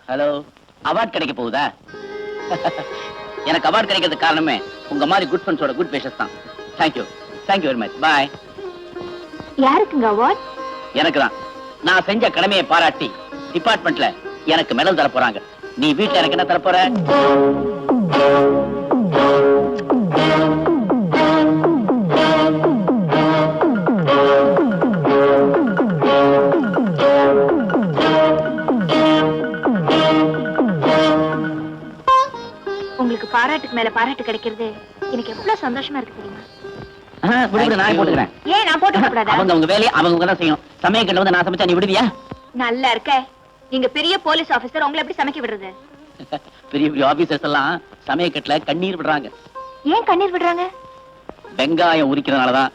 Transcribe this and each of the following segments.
Hello, award கிடைக்க போகுதா? எனக்கு அவார்ட் கிடைக்கிறதுக்கு காரணமே உங்க மாதிரி குட் ஃப்ரெண்ட்ஸோட குட் விஷஸ் தான். Thank you very much. பாய். யாருக்குங்க அவார்ட்? எனக்கு தான். நான் செஞ்ச கடமையை பாராட்டி டிபார்ட்மெண்ட்ல எனக்கு மெடல் தர போறாங்க. நீ வீட்டுல எனக்கு என்ன தர போற? உங்களுக்கு பாராட்டுக்கு மேல பாராட்டு கிடைக்கிறது எனக்கு எவ்வளவு சந்தோஷமா இருக்கு தெரியுமா? நான் போட்டுக்கிறேன். ஏன் நான் போட்டு கூடாதா? அவங்க உங்க வேலையை அவங்க தான் செய்யணும். சமயக்கட்டுல வந்து நான் சமைச்சா நீ விடுவியா? நல்லா இருக்க. நீங்க பெரிய போலீஸ் ஆபீசர், உங்களை எப்படி சமைக்க விடுறது? பெரிய பெரிய ஆபீசர்ஸ் எல்லாம் சமயக்கட்டுல கண்ணீர் விடுறாங்க. ஏன் கண்ணீர் விடுறாங்க? வெங்காயம் உரிக்கிறதுனாலதான்.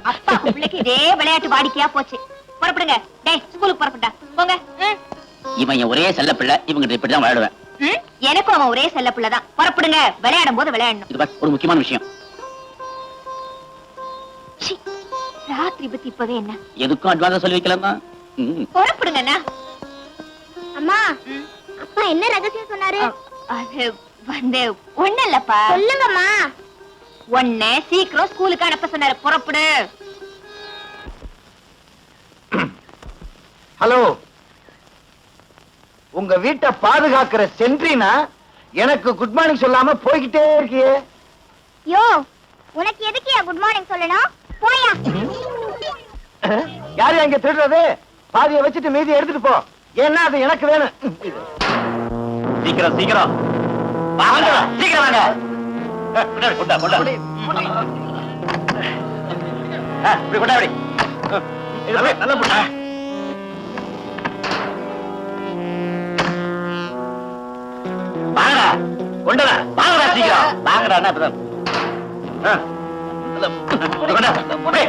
அப்பா பிள்ளைக்கு இதே விளையாட்டு வாடிக்கையா போச்சு. புறப்படுங்க. டேய், ஸ்கூலுக்கு புறப்பட்டா போங்க. இவன் ஒரே செல்ல பிள்ளை, இவங்க இப்படிதான் விளையாடுவேன். எனக்கும் அவன் ஒரே செல்ல பிள்ளை தான். புறப்படுங்க. விளையாடும் போது விளையாடணும். இது ஒரு முக்கியமான விஷயம். ராத்திரி பத்தி இப்பவே என்ன? எதுக்கும் அட்வான்ஸா சொல்லி வைக்கலாமா? புறப்படுங்க. அம்மா, அப்பா என்ன ரகசியம் சொன்னாரு? அது வந்து ஒண்ணு இல்லப்பா. சொல்லுங்கம்மா. ஒண்ணு சீக்கிரம் ஸ்கூலுக்கு அனுப்ப சொன்னாரு. புறப்படு. ஹலோ, உங்க வீட்டை பாதுகாக்கிற சென்ட்ரினா எனக்கு குட் மார்னிங் சொல்லாம போய்கிட்டே இருக்கியே. யோ, உனக்கு எதுக்கு குட் மார்னிங் சொல்லணும்? போயா. யாரு அங்க திருடுறது? பாதியை வச்சுட்டு மீதி எடுத்துட்டு போ. ஏன்னா அது எனக்கு வேணும். சீக்கிரம் சீக்கிரம் வாங்க, சீக்கிரம் வாங்க. கொண்டா கொண்டா இப்படி கொண்டா இப்படி நல்லா போட்டா. வாங்கடா கொண்டடா, வாங்கடா சீக்கிரம் வாங்கடா. என்ன இப்பதான் போடு.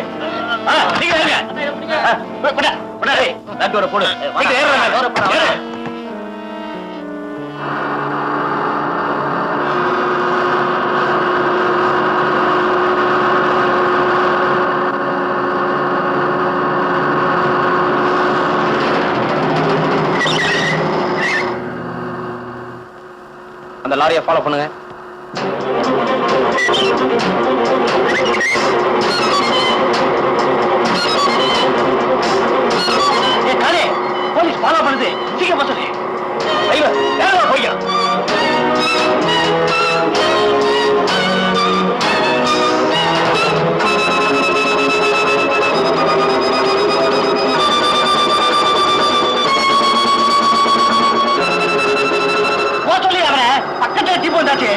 அந்த லாரியை ஃபாலோ பண்ணுங்க. வருது, சீக்கிரம் சொல்லு. போய்யா. சொல்லி அவரை பக்கத்துல டீப் வந்தாச்சு.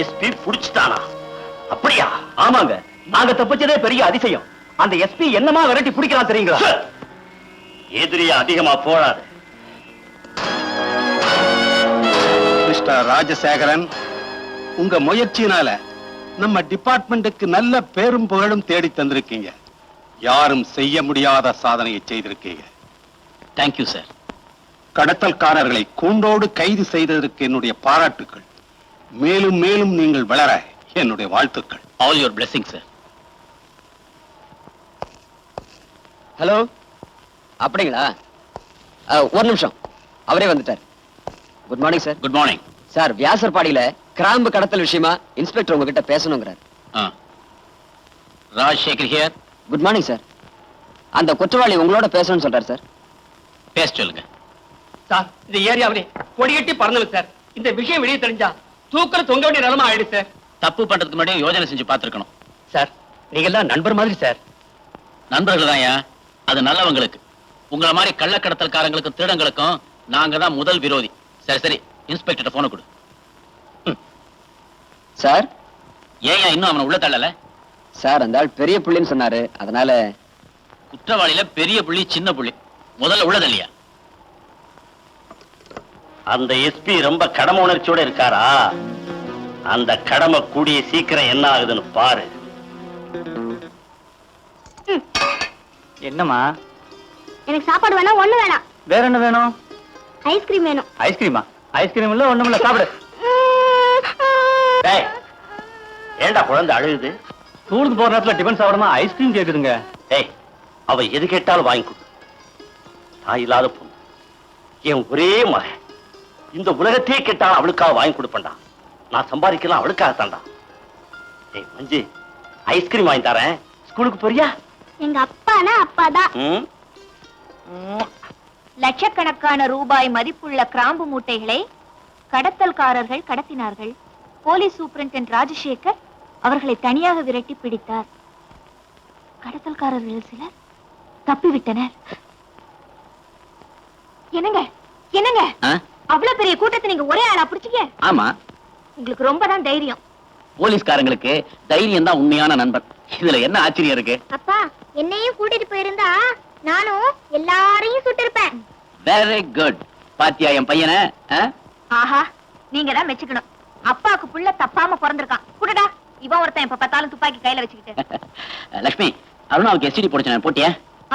எஸ்பி புடிச்சுட்டானா? அப்படியா? ஆமாங்க, நாங்க தப்பிச்சதே பெரிய அதிசயம். அந்த எஸ்பி என்னமா விரட்டி பிடிக்கலாம் தெரியுங்களா? எதிரியா அதிகமா போடாது. மிஸ்டர் ராஜசேகரன், உங்க முயற்சியினால நம்ம டிபார்ட்மெண்ட்டுக்கு நல்ல பேரும் புகழும் தேடி தந்திருக்கீங்க. யாரும் செய்ய முடியாத சாதனையை செய்திருக்கீங்க. Thank you sir. கடத்தல்காரர்களை கூண்டோடு கைது செய்ததற்கு என்னுடைய பாராட்டுக்கள். மேலும் மேலும் நீங்கள் வளர என்னுடைய வாழ்த்துக்கள். All your blessing sir. Hello, அப்படிங்களா? ஒரு நிமிஷம், அவரே வந்துட்டார். Good morning sir. Good morning sir. வியாசர்பாடியில கிராம்பு கடத்தல் விஷயமா இன்ஸ்பெக்டர் உங்ககிட்ட பேசணுங்கிறார். Rajasekhar here. Good morning sir. அந்த குற்றவாளி உங்களோட பேசணும்னு சொல்றார் சார். பேச சொல்லுங்க சார். இந்த ஏரியாவிலே கொடியட்டி பறந்தது சார். இந்த விஷயம் வெளியே தெரிஞ்சா தூக்கல தொங்க வேண்டிய நிலைமை ஆயிடுச்சு சார். தப்பு பண்றதுக்கு முன்னாடி யோசனை செஞ்சு பார்த்திருக்கணும் சார். நீங்க எல்லாம் நண்பர் மாதிரி சார். நண்பர்கள் தான், அது நல்லவங்களுக்கு. உங்களை மாதிரி கள்ளக்கடத்தல்காரங்களுக்கும் திருடங்களுக்கும் நாங்க தான் முதல் விரோதி. சரி சரி, இன்ஸ்பெக்டர் போன கொடு. சார். ஏன் இன்னும் அவனை உள்ள தள்ளல? சார், அந்த ஆள் பெரிய புள்ளின்னு சொன்னாரு, அதனால. குற்றவாளியில பெரிய புள்ளி சின்ன புள்ளி, முதல்ல உள்ள தள்ளியா? அந்த எஸ்பி ரொம்ப கடமை உணர்ச்சியோட இருக்காரா? அந்த கடமை கூடிய சீக்கிரம் என்ன ஆகுதுன்னு பாரு. என்னம்மா? எனக்கு சாப்பாடு வேணாம், ஒண்ணு வேணாம். வேற என்ன வேணும்? ஐஸ்கிரீம் வேணும். ஐஸ்கிரீமா? ஐஸ்கிரீம் இல்ல ஒண்ணும் இல்ல, சாப்பிடு. டேய், ஏண்டா குழந்தை அழுகுது? ஸ்கூலுக்கு போற நேரத்துல டிபன் சாப்பிடாம ஐஸ்கிரீம் கேக்குதுங்க. டேய், அவ எது கேட்டாலும் வாங்கி கொடு. நான் இல்லாத பொண்ணு, என் ஒரே மகன். இந்த உலகத்தையே கேட்டாலும் அவளுக்காக வாங்கி கொடுப்பேன்டா. நான் சம்பாதிக்கலாம் அவளுக்காக தான்டா. ஏய் மஞ்சு, ஐஸ்கிரீம் வாங்கி தரேன், ஸ்கூலுக்கு போறியா? எங்க அப்பானா அப்பாதான். லட்சக்கணக்கான ரூபாய் மதிப்புள்ள கிராம்பு மூட்டைகளை கடத்தல்காரர்கள் கடத்தினார்கள். போலீஸ் சூப்பரிண்டென்டென்ட் ராஜசேகர் அவர்களை தனியாக விரட்டி பிடித்தார். கடத்தல்காரர்கள் சிலர் தப்பிவிட்டனர். என்னங்க என்னங்க, அவ்வளவு பெரிய கூட்டத்தை நீங்க ஒரே ஆளா பிடிச்சீங்க? ஆமா, உங்களுக்கு ரொம்ப தான் தைரியம். போலீஸ்காரங்களுக்கு தைரியம் தான் உண்மையான நண்பன். இதுல என்ன ஆச்சரியம் இருக்கு? அப்பா, என்னையும் கூட்டிட்டு போயிருந்தா நானும் எல்லாரையும் சுட்டிருப்பேன். Very good. பாத்தியா என் பையனை? ஆஹா, நீங்க தான் மெச்சுக்கணும். அப்பாவுக்கு புள்ள தப்பாம பிறந்திருக்கான். குடுடா. இவன் ஒருத்தன் இப்ப பார்த்தாலும் துப்பாக்கி கையில வச்சுக்கிட்டு. லட்சுமி, அருணாவுக்கு எஸ்டிடி போடுச்சு, போட்டியா?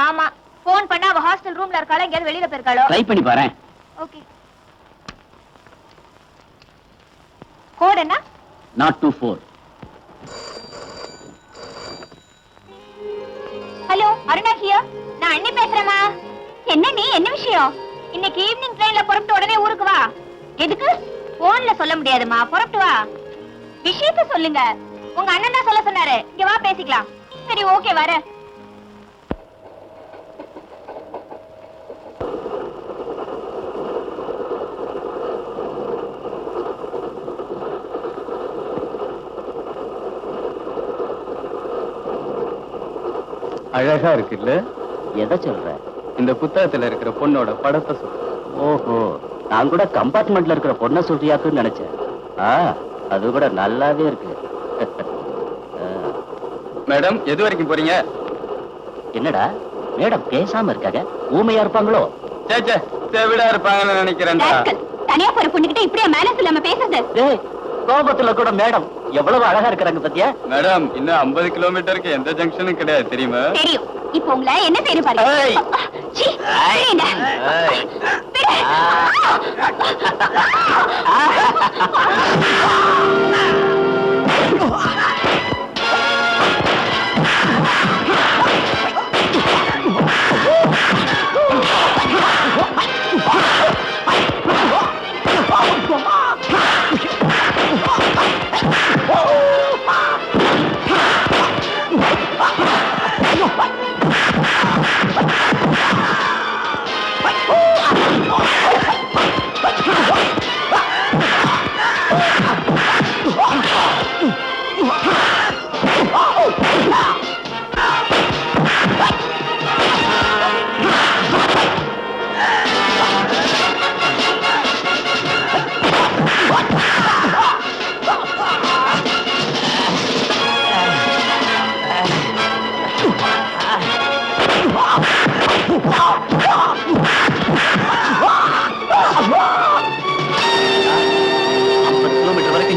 ஆமா, போன் பண்ணா அவ ஹாஸ்டல் ரூம்ல இருக்காளோ எங்கயாவது வெளியில போயிருக்காளோ? ட்ரை பண்ணி பாரு. ஓகே. கோட் என்ன? Not 24. Hello, Aruna here. நான் அண்ணி பேசுறேமா. என்ன நீ, என்ன விஷயம்? இன்னைக்கு ஈவினிங் ட்ரெயின்ல புறப்பட்டு உடனே ஊருக்கு வா. எதுக்கு? போன்ல சொல்ல முடியாதுமா, புறப்பட்டு வா. விஷயத்த சொல்லுங்க. உங்க அண்ணன் தான் சொல்ல சொன்னாரு. இங்க வா பேசிக்கலாம். சரி, ஓகே, வரேன். அழகா இருக்குல்ல? எதை சொல்ற? இந்த புத்தகத்துல இருக்கிற பொண்ணோட படத்தை சொல்ற. ஓஹோ, நான் கூட கம்பார்ட்மெண்ட்ல இருக்கிற பொண்ணை சொல்றியாக்குன்னு நினைச்சேன். அது கூட நல்லாவே இருக்கு. மேடம் எது வரைக்கும் போறீங்க? என்னடா மேடம் பேசாம இருக்காங்க, ஊமையா இருப்பாங்களோ? சே செவிடா இருப்பாங்கன்னு நினைக்கிறேன்டா. ராஸ்கல், தனியா போற பொண்ணுகிட்ட இப்படியா மேனஸ் இல்லாம பேசுறது? டேய், கோபத்துல கூட மேடம் எவ்வளவு அழகா இருக்கிறாங்க பத்தியா? மேடம் இன்னும் 50 கிலோமீட்டருக்கு எந்த ஜங்ஷனும் கிடையாது தெரியுமா? தெரியும். இப்போ உங்களை என்ன செய்ய பாருங்க. ஏய். சீ, விடுங்க. ஏய். விடு.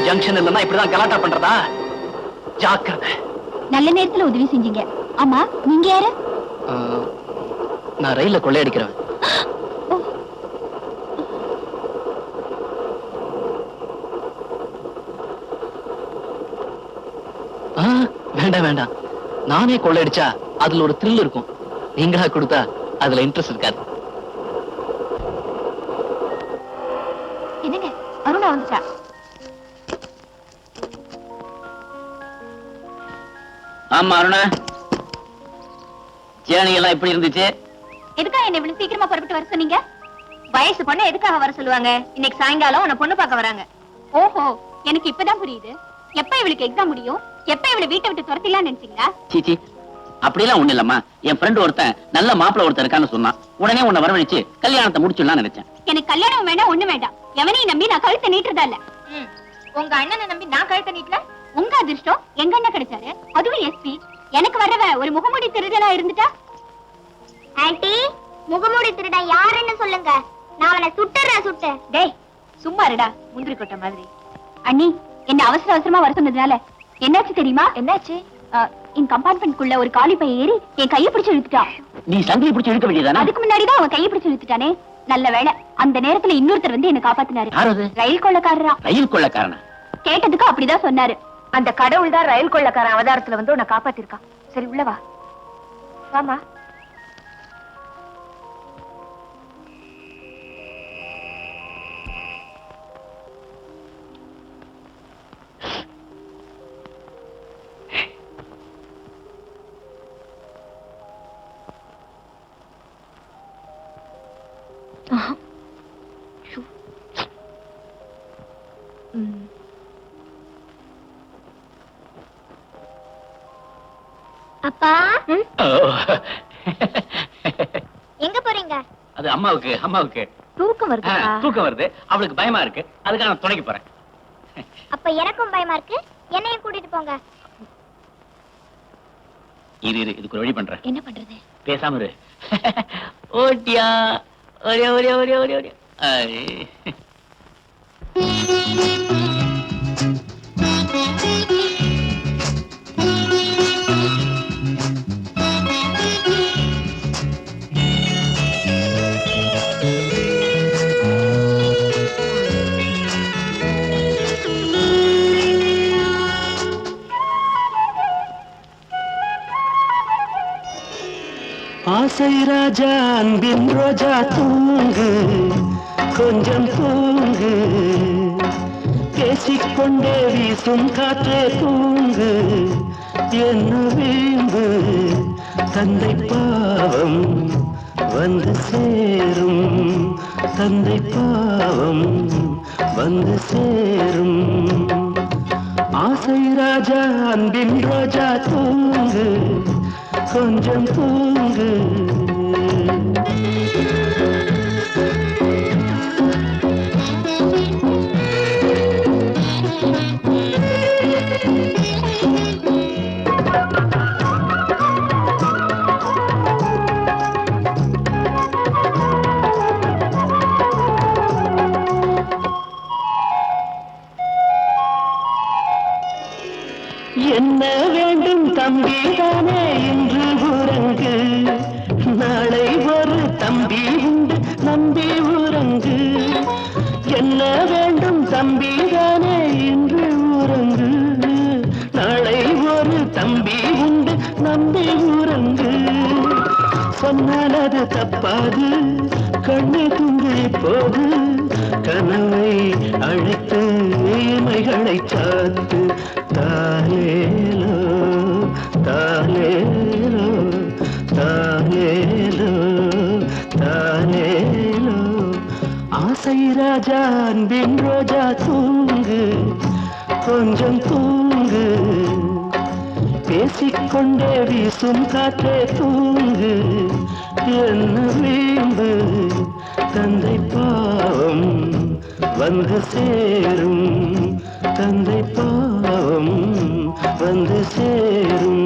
ஜங்ஷன் இல்லன்னா இப்படிதான் கலாட்டா பண்றதா? ஜாக்கிரதை. நல்ல நேரத்துல உதவி செஞ்சீங்க. ஆமா, நீங்க யாரு? நான் ரயில்ல கொள்ளையடிக்கிறேன். வேண்டாம் வேண்டாம், நானே கொள்ளையடிச்சா அதுல ஒரு த்ரில் இருக்கும். நீங்களா கொடுத்தா அதுல இன்ட்ரெஸ்ட் இருக்காது. என்னங்க, அருணா வந்துட்டா. ஆமா அருணா, ஜேர்னி எல்லாம் எப்படி இருந்துச்சு? எதுக்காக என்ன இவ்வளவு சீக்கிரமா புறப்பட்டு வர சொன்னீங்க? வயசு பொண்ணு எதுக்காக வர சொல்லுவாங்க? இன்னைக்கு சாயங்காலம் உன்னை பொண்ணு பார்க்க வராங்க. ஓஹோ, எனக்கு இப்பதான் புரியுது. எப்ப இவளுக்கு எக்ஸாம் முடியும், எப்ப இவளை வீட்டை விட்டு துரத்திடலாம்னு நினைச்சீங்களா? சீச்சி, அப்படிலாம் ஒண்ணு இல்லம்மா. என் ஃப்ரெண்ட் ஒருத்தன் நல்ல மாப்பிள்ள ஒருத்தன் இருக்கான்னு சொன்னான். உடனே உன்னை வரவழைச்சு கல்யாணத்தை முடிச்சிடலாம் நினைச்சேன். எனக்கு கல்யாணம் வேண்டாம், ஒண்ணு வேண்டாம். எவனையும் நம்பி நான் கழுத்தை நீட்டுறதா இல்ல. உங்க அண்ணனை நம்பி நான் கழுத்தை நீட்டல. உங்க அதிர்ஷ்டம் எங்க அண்ணன் கிடைச்சாரு, அதுவும் எஸ்பி. எனக்கு வரவ ஒரு முகமூடி திருடனா இருந்துட்டா. ஆன்ட்டி, முகமூடி திருட யாருன்னு சொல்லுங்க, நான் அவனை சுட்டுறேன் சுட்டு. டேய் சும்மா இருடா, முந்திரி கொட்ட மாதிரி. அண்ணி, என்ன அவசர அவசரமா வர சொன்னதுனால என்னாச்சு தெரியுமா? என்னாச்சு? என் கம்பார்ட்மெண்ட்குள்ள ஒரு காலி பைய ஏறி என் கையை பிடிச்சு இழுத்துட்டான். நீ சங்கிலி பிடிச்சு இழுக்க வேண்டியதானே? அதுக்கு முன்னாடிதான் அவன் கையை பிடிச்சு இழுத்துட்டானே. நல்ல வேளை, அந்த நேரத்துல இன்னொருத்தர் வந்து என்ன காப்பாத்தினாரு. யார் அது? ரயில் கொள்ளக்காரரா. ரயில் கொள்ளக்காரனா? கேட்டதுக்கு அப்படிதான் சொன்னாரு. அந்த கடவுள் தான் ரயில் கொள்ளக்காரன் அவதாரத்துல வந்து உன்னை காப்பாத்திருக்கான். சரி உள்ள வா. வாமா. அப்பா, எங்க போறீங்க? அது அம்மாவுக்கு தூக்கம் வருதா? தூக்கம் வருது. அவளுக்கு பயமா இருக்கு, அதுக்காக நான் துணைக்கு போறேன். அப்ப எனக்கும் பயமா இருக்கு, என்னையும் கூட்டிட்டு போங்க. இரு இதுக்கு ஒரு வழி பண்றேன். என்ன பண்றது? பேசாம இரு. ஓட்டியா ஒரே ஒரே ஒரே ஒரே ஒரே. ஆசை ராஜா அன்பின் ரோஜா தூங்கு, கொஞ்சம் தூங்கு, பேசிக்கொண்டே வீசும் காற்றே தூங்கு, என்ன வீம்பு, தந்தை பாவம் வந்து சேரும், தந்தை பாவம் வந்து சேரும். ஆசை ராஜா அன்பின் ரோஜா தூங்கு, கொஞ்சம் தூங்கு. தம்பிதானே இன்று உறங்கு, நாளை ஒரு தம்பி உண்டு நம்பி உறங்கு. சொன்னானது தப்பாது, கண்ணு தும்பி போது, கனவை அழைத்து இமைகளை காத்து. தாலேலோ தாலேலோ தாலேலோ தாலேலோ. ஆசை ராஜா அன்பின் ரோஜா தூங்கு, கொஞ்சம் தூங்கு. பேசிக்கொண்டே வீசும் காற்றே தூங்கு. என்ன வீம்பு தந்தை பாவம் வந்து சேரும், தந்தை பாவம் வந்து சேரும்.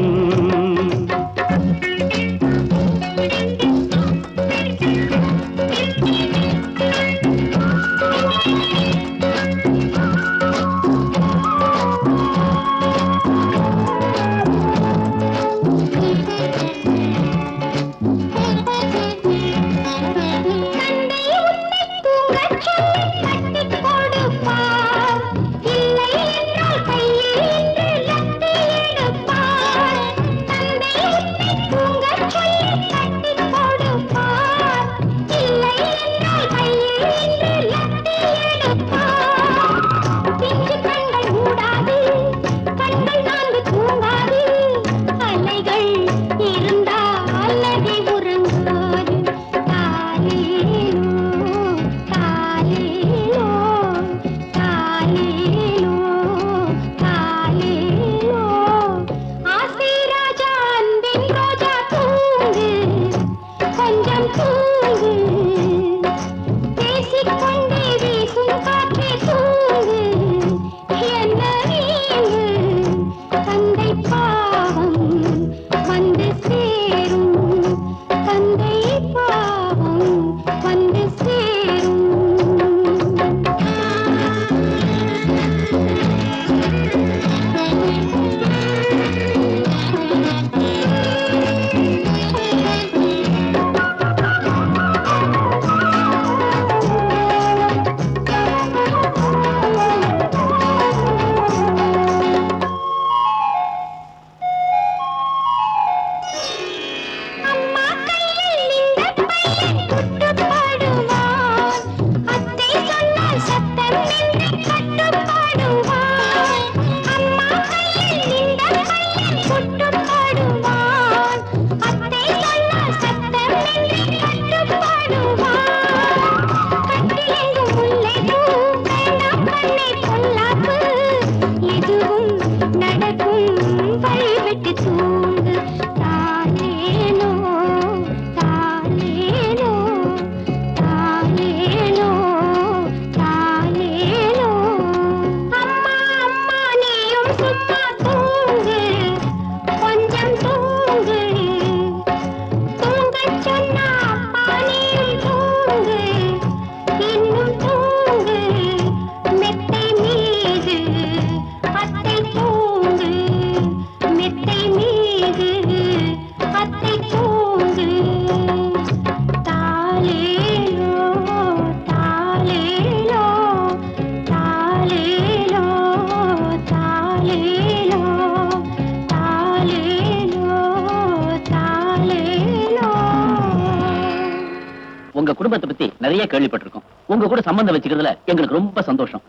உங்க குடும்பத்தை பத்தி நிறைய கேள்விப்பட்டிருக்கோம். உங்க கூட சம்பந்தம் வச்சுக்கிறதுல எங்களுக்கு ரொம்ப சந்தோஷம்.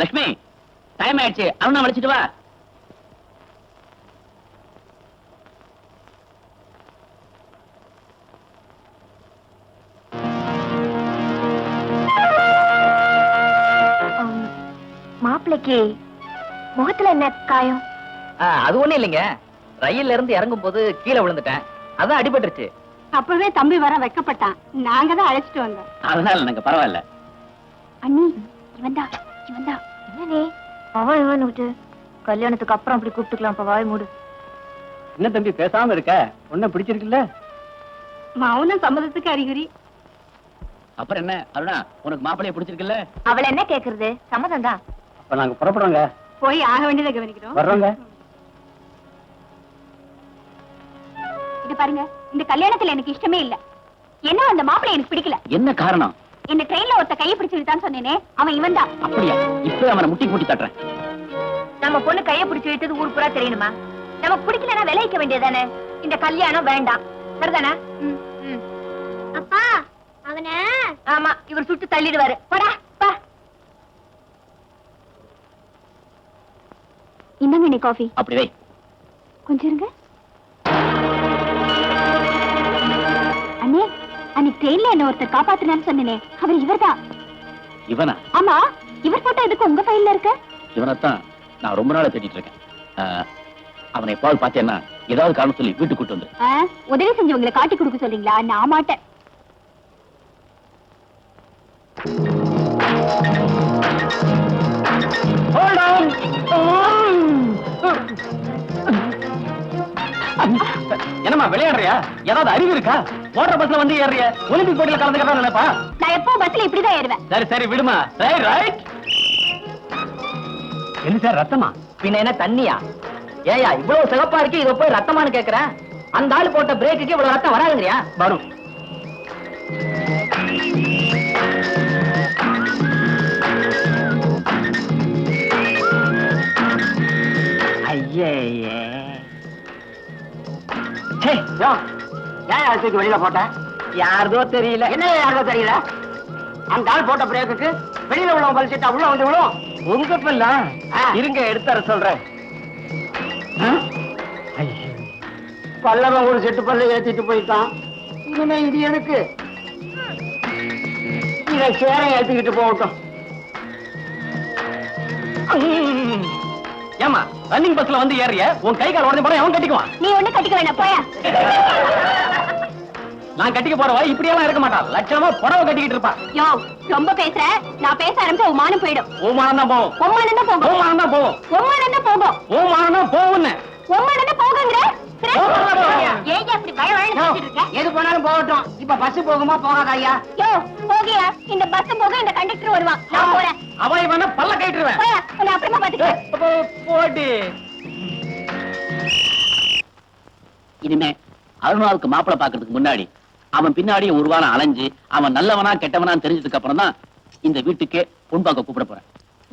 லட்சுமி, டைம் ஆயிடுச்சு, அருணா வளைச்சிட்டு வா. மாப்பிளைக்கு முகத்துல என்ன காயம்? அது ஒண்ணு இல்லைங்க, ரயில்ல இருந்து இறங்கும் போது கீழே விழுந்துட்டேன், அதான் அடிபட்டுருச்சு. அப்பவே தம்பி வர வைக்கப்பட்டான், நாங்க தான் அழைச்சிட்டு வந்தோம். அதனால நாங்க பரவாயில்ல. அண்ணி, இவன்தா என்னனே அவன் இவன் விட்டு கல்யாணத்துக்கு அப்புறம் அப்படி கூப்பிட்டுக்கலாம். வாய் மூடு. என்ன தம்பி பேசாம இருக்க? ஒன்னும் பிடிச்சிருக்குல்ல? மௌன சம்மதத்துக்கு அறிகுறி. அப்புறம் என்ன அருணா, உனக்கு மாப்பிளைய பிடிச்சிருக்குல்ல? அவள என்ன கேக்குறது, சம்மதம் தான். அப்ப நாங்க புறப்படுறோங்க. போய் ஆக வேண்டியதை கவனிக்கிறோம். வர்றோங்க. இது பாருங்க, இந்த கல்யாணத்துல எனக்கு இஷ்டமே இல்ல. என்ன அந்த மாப்பிள்ளை எனக்கு பிடிக்கல. என்ன காரணம்? இந்த ட்ரெயின்ல ஒருத்த கையை பிடிச்சிருக்கான்னு சொன்னேனே, அவன் இவன் தான். அப்படியா? இப்ப அவனை முட்டி முட்டி தட்டுறேன். நம்ம பொண்ணு கையை பிடிச்சி இழுத்தது ஊர் பூரா தெரியணுமா? நமக்கு பிடிக்கலன்னா விளைவிக்க வேண்டியதானே. இந்த கல்யாணம் வேண்டாம், சரிதானே? அப்பா அவன ஆமா, இவர் சுட்டு தள்ளிடுவாரு. போடா பா. இந்தாங்க நீ காஃபி. அப்படி வை. கொஞ்சம் இருங்க அண்ணே. அன்னைக்கு ட்ரெயின்ல என்ன ஒருத்தர் காப்பாத்தினான்னு சொன்னேனே, அவர் இவர்தான். இவனா? ஆமா, இவர் போட்டோ எதுக்கு உங்க ஃபைல்ல இருக்கு? இவனைத்தான் நான் ரொம்ப நாளா தேடிட்டு இருக்கேன். அவனை எப்பாவது பார்த்தேன்னா ஏதாவது காரணம் சொல்லி வீட்டுக்கு கூட்டு வந்து. உதவி செஞ்சவங்களை காட்டி கொடுக்க சொல்றீங்களா? நான் மாட்டேன். என்னம்மா விளையாடுறியா? ஏதாவது அறிவு இருக்கா? ஓடுற பஸ்ல வந்து ஏறிய ஒலிம்பிக் போட்டியில கலந்துக்கிறதா நினைப்பா? நான் எப்போ பஸ்ல இப்படிதான் ஏறுவேன். சரி சரி விடுமா. சரி ரைட். என்ன சார் ரத்தமா? பின்ன என்ன தண்ணியா? ஏயா இவ்வளவு சிகப்பா இருக்கு, இத போய் ரத்தமானு கேக்குறேன். அந்த ஆள் போட்ட பிரேக்குக்கு இவ்வளவு ரத்தம் வராதுங்கறியா? வரும். ஐயே ஏன் வெளியில போட்ட? யாரதோ தெரியல. என்ன யாரோ தெரியல? அந்த ஆள் போட்ட பிரேக்குக்கு வெளியில உள்ளவங்க பலிச்சிட்டா உள்ள வந்து விழும். உங்க பில்ல இருங்க எடுத்தார சொல்றேன். பல்லவன் ஒரு செட்டு பல்ல ஏத்திட்டு போயிட்டான். இனிமே இது எனக்கு இதை சேரை ஏத்திக்கிட்டு போகட்டும். ஏமா ரன்னிங் பஸ்ல வந்து ஏறிய உன் கை கால் உடனே போற அவன் கட்டிக்குவான். நீ ஒண்ணு கட்டிக்க வேணாம், போயா. நான் கட்டிக்க போறவா இப்படியெல்லாம் இருக்க மாட்டான். லட்சணமா புடவை கட்டிக்கிட்டு இருப்பான். யோ ரொம்ப பேசுற. நான் பேச ஆரம்பிச்சா உன் மானம் போயிடும். ஓமானம் தான் போகும். உம்மானம் தான் போகும். ஓமானம் தான் போகும். உம்மானம் தான் போகும். ஓமானம் தான் போகும்னு. உம்மானம் தான் போகுங்கற. ஏன் அப்படி பயவழன்னு பேசிட்டு இருக்க? எது போனாலும் போகட்டும். இப்ப பஸ் போகுமா போகாதா ஐயா? யோ போகியா, இந்த பஸ் போக இந்த கண்டக்டர் வருவான். நான் போறேன். அவன் இவன பல்ல கட்டிடுவேன். போயா, நான் அப்புறமா பாத்துக்கிறேன். போடி. இனிமே அருணாவுக்கு மாப்பிளை பாக்குறதுக்கு முன்னாடி அவன் பின்னாடியே ஒரு வாரம் அலைஞ்சு அவன் நல்லவனா கெட்டவனான்னு தெரிஞ்சதுக்கு அப்புறம் தான் இந்த வீட்டுக்கே பொன் பார்க்க கூப்பிட போறேன்.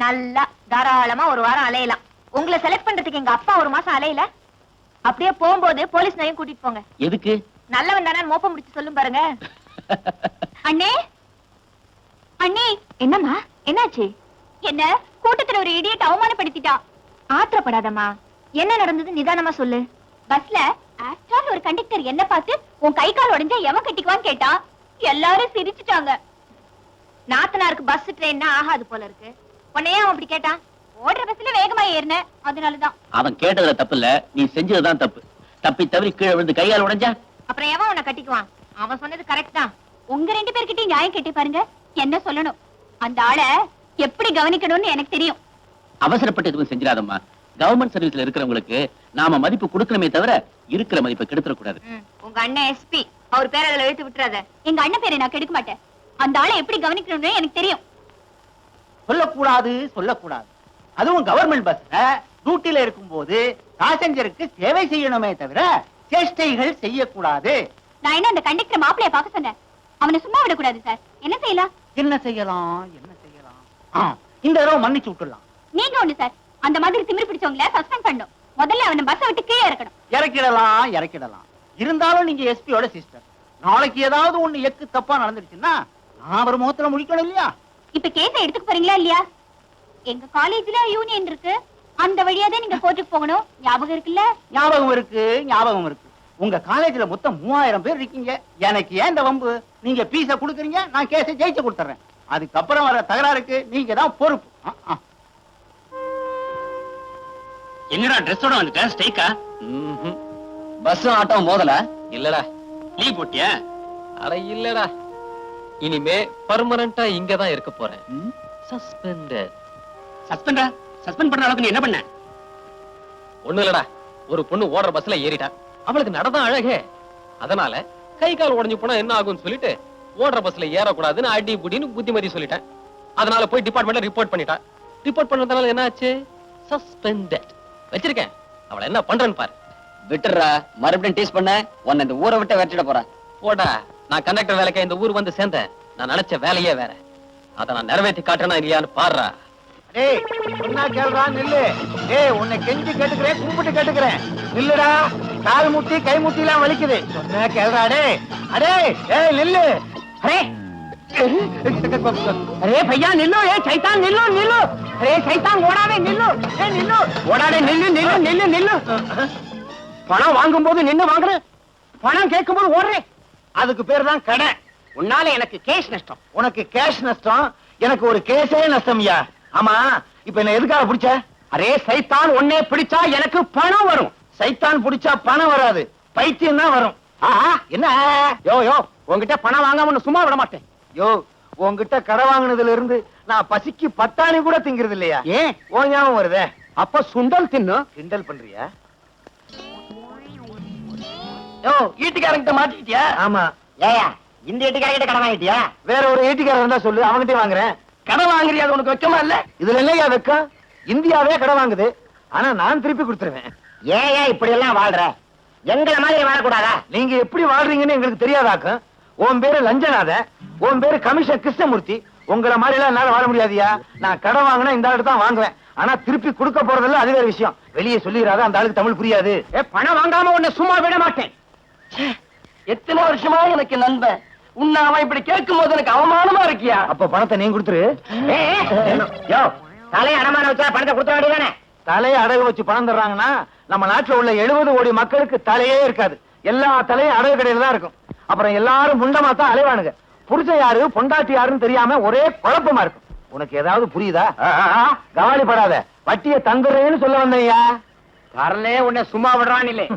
நல்லா தாராளமா ஒரு வாரம் அலையலாம். உங்களை செலக்ட் பண்றதுக்கு எங்க அப்பா ஒரு மாசம் அலையல. அப்படியே போகும்போது போலீஸ் நையும் கூட்டிட்டு போங்க. எதுக்கு? நல்லவன் தானே மோப்பம் முடிச்சு சொல்லும் பாருங்க. அண்ணே அண்ணே. என்னம்மா என்னாச்சு? என்ன கூட்டத்துல ஒரு இடியட் அவமானப்படுத்திட்டா. ஆத்திரப்படாதம்மா, என்ன நடந்தது நிதானமா சொல்லு. பஸ்ல ஆக்சுவல் ஒரு கண்டக்டர் என்ன பார்த்து உன் கை கால் உடைஞ்சா எவன் கட்டிக்குவான்னு கேட்டா. எல்லாரும் சிரிச்சுட்டாங்க. நாத்தனாருக்கு பஸ் ட்ரெயின்னா ஆகாது போல இருக்கு. உன்னையே அவன் அப்படி கேட்டான். ஓடுற பஸ்ல வேகமா ஏறின, அதனாலதான். அவன் கேட்டதுல தப்பு இல்ல, நீ செஞ்சதுதான் தப்பு. தப்பி தவறி கீழே விழுந்து கையால் உடைஞ்சா அப்புறம் எவன் உன்னை கட்டிக்குவான்? அவன் சொன்னது கரெக்ட் தான். உங்க 2 பேர்கிட்டயும் நியாயம் கேட்டு பாருங்க. என்ன சொல்லணும்? அந்த ஆளை எப்படி கவனிக்கணும்னு எனக்கு தெரியும். அவசரப்பட்டு எதுவும் செஞ்சிடாதம்மா. கவர்மெண்ட் சர்வீஸ்ல இருக்கிறவங்களுக்கு நாம மதிப்பு கொடுக்கணுமே தவிர இருக்கிற மதிப்பை கெடுத்துட கூடாது. உங்க அண்ணன் எஸ்பி, அவர் பேரை அதுல எழுத்து விட்டுறாத. எங்க அண்ணன் பேரை நான் கெடுக்க மாட்டேன். அந்த ஆளை எப்படி கவனிக்கணும்னு எனக்கு தெரியும். சொல்லக்கூடாது சொல்லக்கூடாது. அதுவும் கவர்மெண்ட் பஸ்ல டியூட்டில இருக்கும்போது பாசஞ்சருக்கு சேவை செய்யணுமே தவிர சேஷ்டைகள் செய்யக்கூடாது. நான் என்ன அந்த கண்டக்டர் மாப்பிளைய பார்க்க சொன்னேன். அவனை சும்மா விடக்கூடாது சார். என்ன செய்யலாம்? என்ன செய்யலாம் என்ன செய்யலாம்? இந்த தடவை மன்னிச்சு விட்டுடலாம். நீங்க ஒண்ணு சார், அந்த மாதிரி திமிரு பிடிச்சவங்கள சஸ்பெண்ட் பண்ணும். முதல்ல அவனை பஸ்ஸை விட்டு கீழே இறக்கணும். இறக்கிடலாம். இருந்தாலும் நீங்க எஸ்பியோட சிஸ்டர். நாளைக்கு ஏதாவது ஒண்ணு எக்கு தப்பா நடந்துருச்சுன்னா நான் அவர் முகத்துல முடிக்கணும் இல்லையா? இப்ப கேஸை எடுத்துக்க போறீங்களா இல்லையா? எங்க காலேஜ்ல யூனியன் இருக்கு. அந்த வழியா தான் நீங்க கோர்ட்டுக்கு போகணும். ஞாபகம் இருக்குல்ல? ஞாபகம் இருக்கு. உங்க காலேஜ்ல மொத்தம் 3000 பேர் இருக்கீங்க. எனக்கு ஏன் இந்த வம்பு? நீங்க பீஸ குடுக்குறீங்க, நான் கேஸை ஜெயிச்சு கொடுத்துறேன். அதுக்கப்புறம் வர தகராறுக்கு நீங்க தான் பொறுப்பு. என்னடா ட்ரெஸ்ஸோட வந்துட்ட? ஸ்ட்ரைக்கா? பஸ் ஆட்டோ மோதல? இல்லடா. லீவ் போட்டியா? அட இல்லடா, இனிமே பர்மனண்டா இங்கதான் இருக்க போறேன். சஸ்பெண்டட். சஸ்பெண்டா? சஸ்பெண்ட் பண்ற அளவுக்கு நீ என்ன பண்ண? ஒண்ணு இல்லடா, ஒரு பொண்ணு ஓடுற பஸ்ல ஏறிட்டா. அவளுக்கு நடதான் அழகே. அதனால கை கால் உடைஞ்சு போனா என்ன ஆகும்னு சொல்லிட்டு ஓடுற பஸ்ல ஏறக்கூடாதுன்னு அடி புடின்னு புத்திமதி சொல்லிட்டேன். அதனால போய் டிபார்ட்மெண்ட்ல ரிப்போர்ட் பண்ணிட்டா. ரிப்போர்ட் பண்ணதுனால என்ன ஆச்சு? சஸ்பெண்டட். வச்சிருக்கேன். அவளை என்ன பண்றேன்னு பாரு. விட்டுறா, மறுபடியும் டீஸ் பண்ண உன்னை இந்த ஊரை விட்டு வெட்டிட போறேன். போடா, நான் கண்டக்டர் வேலைக்கு இந்த ஊர் வந்து சேர்ந்தேன். நான் நினைச்ச வேலையே வேற. அதை நான் நிறைவேற்றி காட்டுறேனா இல்லையான்னு பாடுறா. டேய் சொன்னா கேளுடா, நில்லு. டேய் உன்னை கெஞ்சி கேட்டுக்கிறேன், கும்பிட்டு கேட்டுக்கிறேன், நில்லுடா. கால் முட்டி கை முட்டி எல்லாம் வலிக்குது. சொன்னா கேளுடா. டேய் அடே ஏய் நில்லு. அரே अरे भैया निल्लो, ये शैतान निल्लो निल्लो. अरे शैतान ஓடாதே நில்லு. ஏ நில்லு, ஓடாதே நில்லு நில்லு நில்லு நில்லு. பணம் வாங்கும்போது நின்னு வாங்குற, பணம் கேட்கும்போது ஓடுறே. அதுக்கு பேர் தான் கடை. உன்னால எனக்கு கேஷ் நஷ்டம். உனக்கு கேஷ் நஷ்டம், எனக்கு ஒரு கேஸே நஷ்டம்யா. ஆமா இப்ப என்ன எதுக்காக பிடிச்ச? அரே சைத்தான் ஒன்னே பிடிச்சா எனக்கு பணம் வரும். சைத்தான் பிடிச்சா பணம் வராது, பைத்தியம் தான் வரும். என்ன யோ யோ, உன்கிட்ட பணம் வாங்காம சும்மா விட மாட்டேன். யோ உன்கிட்ட கடை வாங்கினதுல இருந்து நான் பசிக்கு பட்டாணி கூட திங்கிறது இல்லையா? ஏன் ஓ ஞாபகம் வருதே? அப்ப சுண்டல் தின்னு கிண்டல் பண்றியா? யோ ஈட்டிக்காரங்கிட்ட மாட்டிக்கிட்டியா? ஆமா. ஏயா இந்த ஈட்டிக்காரங்கிட்ட கடை வாங்கிட்டியா? வேற ஒரு ஈட்டிக்காரன் இருந்தா சொல்லு, அவன்கிட்ட வாங்குறேன். கடை வாங்குறியா? அது உனக்கு வெக்கமா இல்ல? இதுல என்னையா வெக்கம்? இந்தியாவே கடை வாங்குது, ஆனா நான் திருப்பி கொடுத்துருவேன். ஏன் இப்படி எல்லாம் வாழ்ற? எங்களை மாதிரி வாழக்கூடாதா? நீங்க எப்படி வாழ்றீங்கன்னு எங்களுக்கு தெரியாதாக்கும். உன் பேரு லஞ்சநாத, உன் பேரு கமிஷன் கிருஷ்ணமூர்த்தி. உங்களை மாதிரி எல்லாம் என்னால வாழ முடியாதியா. நான் கடை வாங்கினா இந்த ஆளுக்கு தான் வாங்குவேன், ஆனா திருப்பி கொடுக்க போறதில்ல, அது வேற விஷயம். வெளியே சொல்லிடாத, அந்த ஆளுக்கு தமிழ் புரியாது. பணம் வாங்காம உன்னை சும்மா விட மாட்டேன். எத்தனை வருஷமா எனக்கு நண்பன், உன்னை அவன் இப்படி கேட்கும் போது எனக்கு அவமானமா இருக்கியா? அப்ப பணத்தை நீங்க கொடுத்துரு. தலையை அடமான வச்சா பணத்தை கொடுத்த வேண்டியதானே? தலையை அடகு வச்சு பணம் தர்றாங்கன்னா நம்ம நாட்டுல உள்ள 70 கோடி மக்களுக்கு தலையே இருக்காது. எல்லா தலையும் அடகு கடையில தான் இருக்கும். அப்புறம் எல்லாரும் முண்டமா தான் அலைவானுங்க. புருஷன் யாரு பொண்டாட்டி யாருன்னு தெரியாம ஒரே குழப்பமா இருக்கும். உனக்கு ஏதாவது புரியுதா? கவலைப்படாத, வட்டியை தந்துடுறேன்னு சொல்ல வந்தையா. வரலே உன்னை சும்மா விடுறான் இல்லை.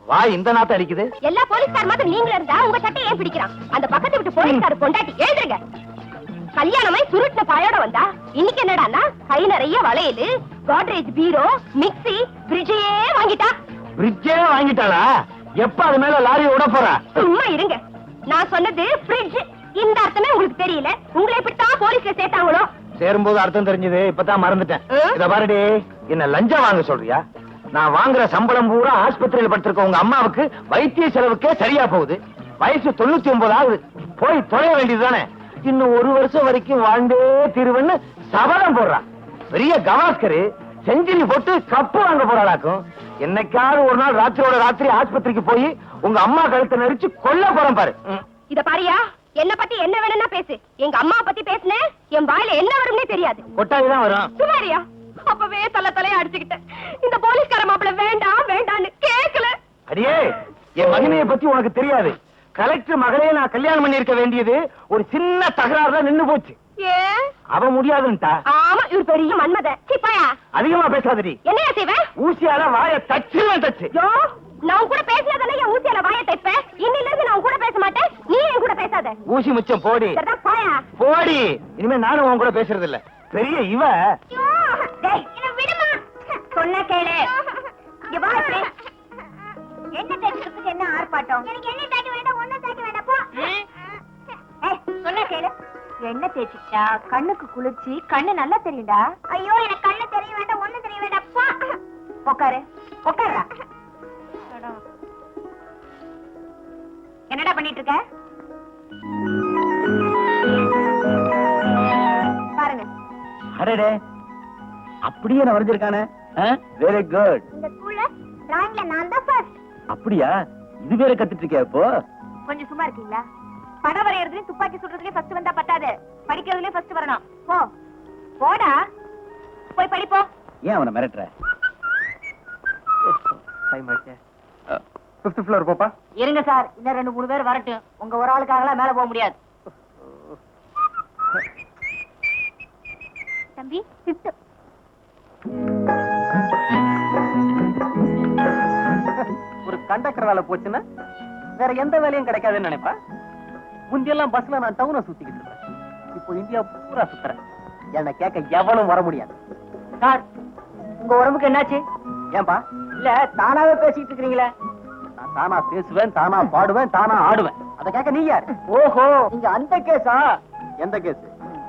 வா இந்த நாத்த அடிக்குது. எல்லா போலீஸ்கார் மாதிரி நீங்களே இருந்தா உங்க சட்டை ஏன் பிடிக்கிறான்? அந்த பக்கத்து விட்டு போலீஸ்கார் பொண்டாட்டி எழுதுங்க. கல்யாணமாய் சுருட்டின பாயோட வந்தா இன்னைக்கு என்னடான்னா கை நிறைய வளையல், கோட்ரேஜ் பீரோ, மிக்ஸி, பிரிட்ஜே வாங்கிட்டா. பிரிட்ஜே வாங்கிட்டாளா? எப்ப அது மேல லாரி விட போறா? சும்மா இருங்க, நான் சொன்னது ஃப்ரிட்ஜ். இந்த அர்த்தமே உங்களுக்கு தெரியல. உங்களை இப்படித்தான் போலீஸ்ல சேர்த்தாங்களோ? சேரும்போது அர்த்தம் தெரிஞ்சது, இப்பதான் மறந்துட்டேன். இத பாருடி, என்ன லஞ்சம் வாங்க சொல்றியா? நான் வாங்குற சம்பளம் பூரா ஆஸ்பத்திரியில் படுத்திருக்க உங்க அம்மாவுக்கு வைத்திய செலவுக்கே சரியா போகுது. வயசு 99 ஆகுது. போய் தொலைய வேண்டியதுதானே? இன்னும் 1 வருஷம் வரைக்கும் வாழ்ந்தே தீருவன்னு சபதம் போடுறா. பெரிய கவாஸ்கரு செஞ்சுரி போட்டு கப்பு வாங்க போறாளாக்கும். என்னைக்காவது ஒரு நாள் ராத்திரியோட ராத்திரி ஆஸ்பத்திரிக்கு போய் உங்க அம்மா கழுத்தை நெரிச்சு கொல்ல போறேன் பாரு. இத பாரியா, என்ன பத்தி என்ன வேணும்னா பேசு. எங்க அம்மா பத்தி பேசுன என் வாயில என்ன வரும்னே தெரியாது. கொட்டாயிதான் வரும். சுமாரியா, அப்பவே தலைய அடிச்சுக்கிட்டேன். இந்த போலீஸ்கார மாப்பிள வேண்டாம் வேண்டான்னு கேட்கல. அடியே, என் மகனைய பத்தி உனக்கு தெரியாது. கலெக்டர் மகளே நான் கல்யாணம் பண்ணி இருக்க வேண்டியது ஒரு சின்ன தகராறுல நின்னு போச்சு. ஏன் அவ முடியாதுன்ட்டா. ஆமா, இவர் பெரிய மன்மத. சிப்பாயா அதிகமா பேசாதடி. என்னையா செய்வேன்? ஊசியால வாய தச்சு. நான் கூட பேசினதானே என் ஊசியால வாய தைப்பேன். இன்னில இருந்து நான் கூட பேச மாட்டேன், நீ என் கூட பேசாத. ஊசி மிச்சம் போடி. போடி. இனிமே நானும் உன் கூட பேசுறது இல்ல. பெரிய இவ. விடுமா, சொன்ன கேளு. இங்க வா. என்ன தேய்க்கிறதுக்கு என்ன ஆர்ப்பாட்டம்? எனக்கு என்ன தேய்க்க வேண்டாம், ஒன்னும் தேய்க்க வேண்டாம் போ. சொன்ன கேளு. என்ன தேய்ச்சிட்டா கண்ணுக்கு குளிர்ச்சி, கண்ணு நல்லா தெரியும்டா. ஐயோ எனக்கு கண்ணு தெரிய வேண்டாம், ஒன்னும் தெரிய வேண்டாம் போ. உட்காரு உட்காரு. என்னடா பண்ணிட்டு இருக்க? பாருங்க. அடடே, அப்படியே நான் வரைஞ்சிருக்கானே. Very good. இந்த ஸ்கூல்ல டிராயிங்ல நான் தான் ஃபர்ஸ்ட். அப்படியா? இது வேற கத்துட்டு இருக்கியா இப்போ? கொஞ்சம் சும்மா இருக்கீங்களா? படம் வரையறதுலயும் துப்பாக்கி சுடுறதுலயும் ஃபர்ஸ்ட் வந்தா பத்தாது, படிக்கிறதுலயும் ஃபர்ஸ்ட் வரணும். போ போடா, போய் படிப்போ. ஏன் அவனை மிரட்டுற? 5th floor போப்பா. இருங்க சார், இன்னும் 2-3 பேர் வரட்டும். உங்க ஒரு ஆளுக்காகலாம் மேல போக முடியாது. தம்பி 5th. ஒரு கண்டக்டர் வேலை போச்சுன்னா வேற எந்த வேலையும் கிடைக்காதுன்னு நினைப்பா. முந்தியெல்லாம் பஸ்ல நான் டவுனை சுத்திக்கிட்டு இருந்தேன், இப்போ இந்தியா பூரா சுத்துறேன். என்ன கேட்க எவனும் வர முடியாது. சார், உங்க உடம்புக்கு என்னாச்சு? ஏன்பா? இல்ல தானாவே பேசிட்டு இருக்கீங்களே. நான் தானா பேசுவேன், தானா பாடுவேன், தானா ஆடுவேன். அத கேட்க நீ யார்? ஓஹோ, நீங்க அந்த கேஸா? எந்த கேஸ்?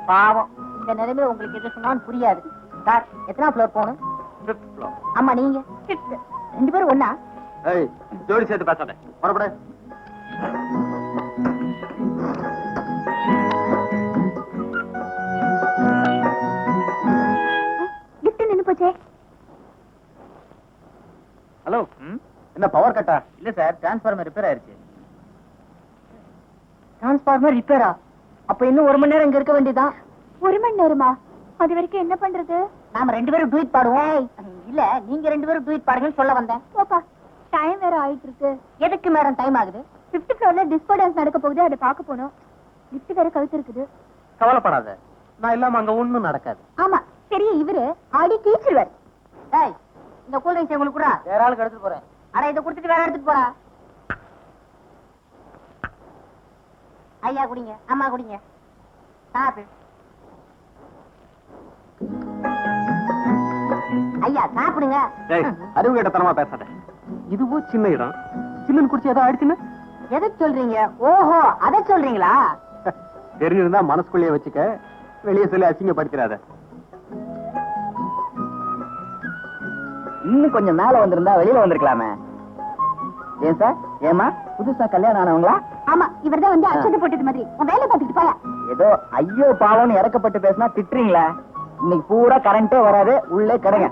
பாவம், இந்த நிலைமையில உங்களுக்கு எது சொன்னாலும் புரியாது. சார், எத்தனை ஃப்ளோர் போகணும்? 5th floor. ஆமா, நீங்க 5th. 2 பேரும் ஒண்ணா? ஏய், ஜோடி சேர்த்து பேசாத. புறப்படு. பவர் கட்டா? இல்ல சார், டிரான்ஸ்ஃபார்மர் ரிப்பேர் ஆயிருச்சு. டிரான்ஸ்ஃபார்மர் ரிப்பேரா? அப்ப இன்னும் 1 மணி நேரம் இங்க இருக்க வேண்டியதா? 1 மணி நேரமா? அது வரைக்கும் என்ன பண்றது? நாம 2 பேரும் ட்வீட் பாடுவோம். இல்ல, நீங்க 2 பேரும் ட்வீட் பாடுங்கன்னு சொல்ல வந்தேன். போப்பா, டைம் வேற ஆயிட்டு இருக்கு. எதுக்கு மேடம் டைம் ஆகுது? 5th ஃப்ளோர்ல டிஸ்கோ டான்ஸ் நடக்க போகுது, அதை பார்க்க போனோம். லிஃப்ட் வேற கழுத்து இருக்குது. கவலைப்படாத, நான் இல்லாம அங்க ஒண்ணும் நடக்காது. ஆமா, சரி, இவரு ஆடி டீச்சர். டேய், இந்த கூல் ட்ரிங்க்ஸ் உங்களுக்கு கூட வேற ஆளுக்கு எடுத்துட்டு போறேன். அட, இதை கொடுத்துட்டு வேற எடுத்துட்டு போறா. ஐயா குடிங்க, அம்மா குடிங்க. சாப்பிடு. ஐயா சாப்பிடுங்க. அறிவு கேட்டத்தனமா பேசாத. இதுவும் சின்ன இடம், சில்லுன்னு குடிச்சு ஏதோ ஆயிடுச்சுன்னு எதை சொல்றீங்க? ஓஹோ, அதை சொல்றீங்களா? தெரிஞ்சிருந்தா மனசுக்குள்ளேயே வச்சுக்க, வெளியே சொல்லி அசிங்கப்படுத்திடாத. இன்னும் கொஞ்சம் மேல வந்திருந்தா வெளியில வந்திருக்கலாமே. ஏன் சார், ஏமா புதுசா கல்யாணம் ஆனவங்களா? ஆமா, இவர்தான் வந்து அச்சத்தை போட்டது மாதிரி. உன் வேலை பார்த்துட்டு போயா. ஏதோ ஐயோ பாவம்னு இறக்கப்பட்டு பேசினா திட்டுறீங்களா? இன்னைக்கு பூரா கரண்டே வராது, உள்ளே கிடங்க.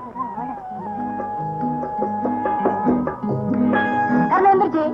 கரண்ட் வந்துருச்சு.